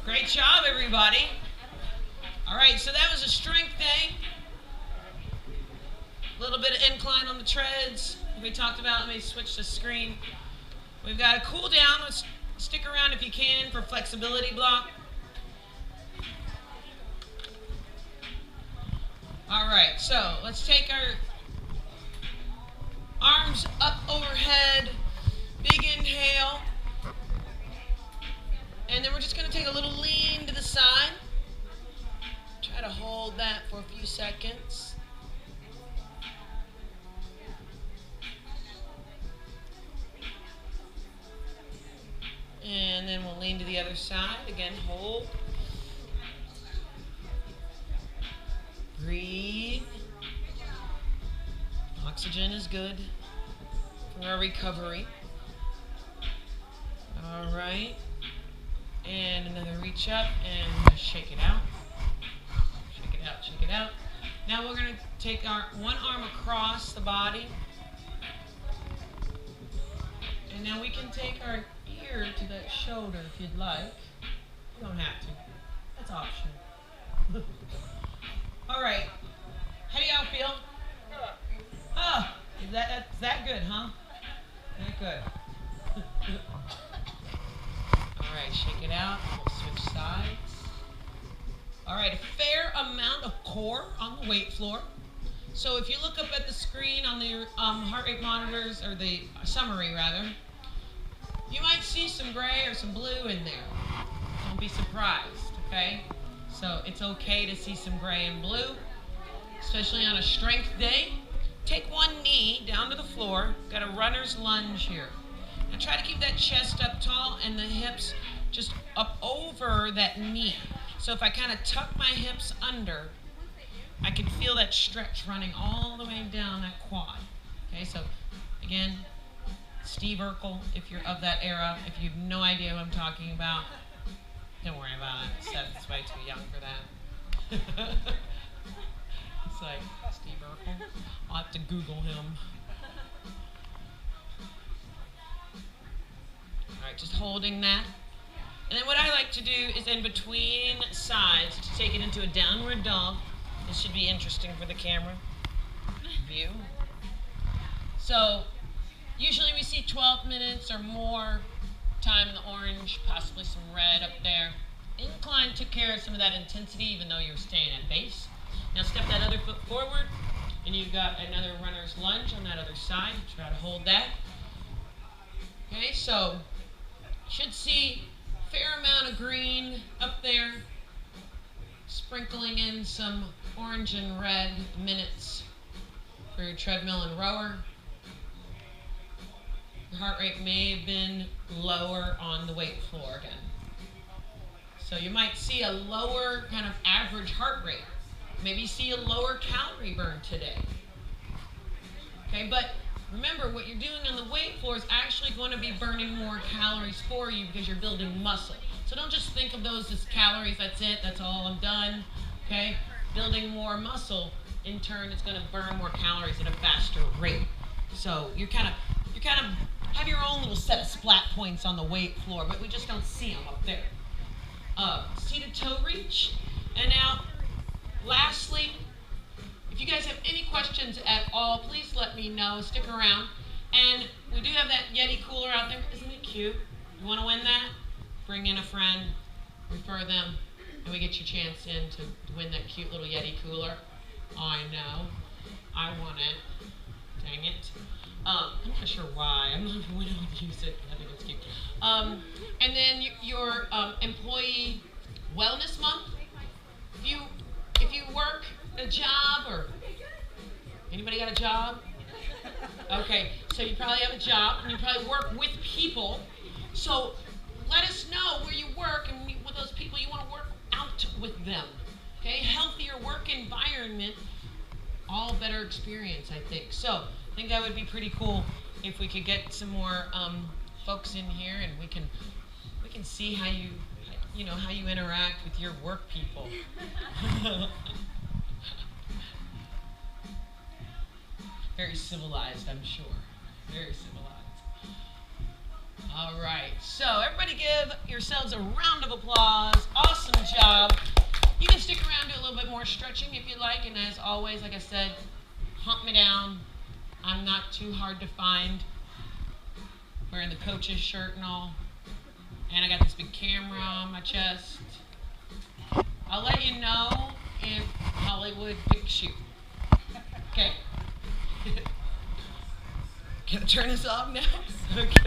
Great job, everybody. All right, so that was a strength day. A little bit of incline on the treads. We talked about, let me switch the screen. We've got a cool down. Let's stick around if you can for flexibility block. All right, so let's take our arms up overhead. Big inhale. And then we're just going to take a little lean to the side. Try to hold that for a few seconds. And then we'll lean to the other side. Again, hold. Breathe. Oxygen is good for our recovery. All right. And another reach up and shake it out. Shake it out, shake it out. Now we're going to take our one arm across the body. And now we can take our ear to that shoulder if you'd like. You don't have to. That's optional. All right. How do y'all feel? Oh, is that good, huh? Very good. All right, shake it out. We'll switch sides. All right, a fair amount of core on the weight floor. So if you look up at the screen on the heart rate monitors, or the summary rather, you might see some gray or some blue in there. Don't be surprised, okay? So it's okay to see some gray and blue, especially on a strength day. Take one knee down to the floor. Got a runner's lunge here. Now try to keep that chest up tall and the hips just up over that knee. So if I kind of tuck my hips under, I can feel that stretch running all the way down that quad. Okay, so again, Steve Urkel, if you're of that era, if you have no idea what I'm talking about, don't worry about it. Seth's way too young for that. looks like. Steve Urkel. I'll have to Google him. Alright, just holding that. And then what I like to do is in between sides to take it into a downward dog. This should be interesting for the camera view. So usually we see 12 minutes or more time in the orange, possibly some red up there. Incline took care of some of that intensity even though you're staying at base. Now step that other foot forward and you've got another runner's lunge on that other side. Try to hold that. Okay, so you should see a fair amount of green up there, sprinkling in some orange and red minutes for your treadmill and rower. Your heart rate may have been lower on the weight floor again. So you might see a lower kind of average heart rate. Maybe see a lower calorie burn today. Okay, but remember what you're doing on the weight floor is actually going to be burning more calories for you because you're building muscle. So don't just think of those as calories, that's it, that's all, I'm done. Okay, building more muscle in turn is going to burn more calories at a faster rate. So you kind of have your own little set of splat points on the weight floor, but we just don't see them up there. Seated toe reach. And now, lastly, if you guys have any questions at all, please let me know. Stick around. And we do have that Yeti cooler out there. Isn't it cute? You want to win that? Bring in a friend, refer them, and we get your chance in to win that cute little Yeti cooler. I know. I want it. Dang it. I'm not sure why. I'm not sure when I would use it. I think it's cute. And then your employee wellness month. If you work a job or anybody got a job? Okay, so you probably have a job and you probably work with people. So let us know where you work and with those people you want to work out with them. Okay, healthier work environment, all better experience, I think. So I think that would be pretty cool if we could get some more folks in here and we can see how you interact with your work people. Very civilized, I'm sure. Very civilized. All right, so everybody give yourselves a round of applause. Awesome job. You can stick around, do a little bit more stretching if you like, and as always, like I said, hunt me down. I'm not too hard to find. Wearing the coach's shirt and all. And I got this big camera on my chest. I'll let you know if Hollywood picks you. Okay. Can I turn this off now? Okay.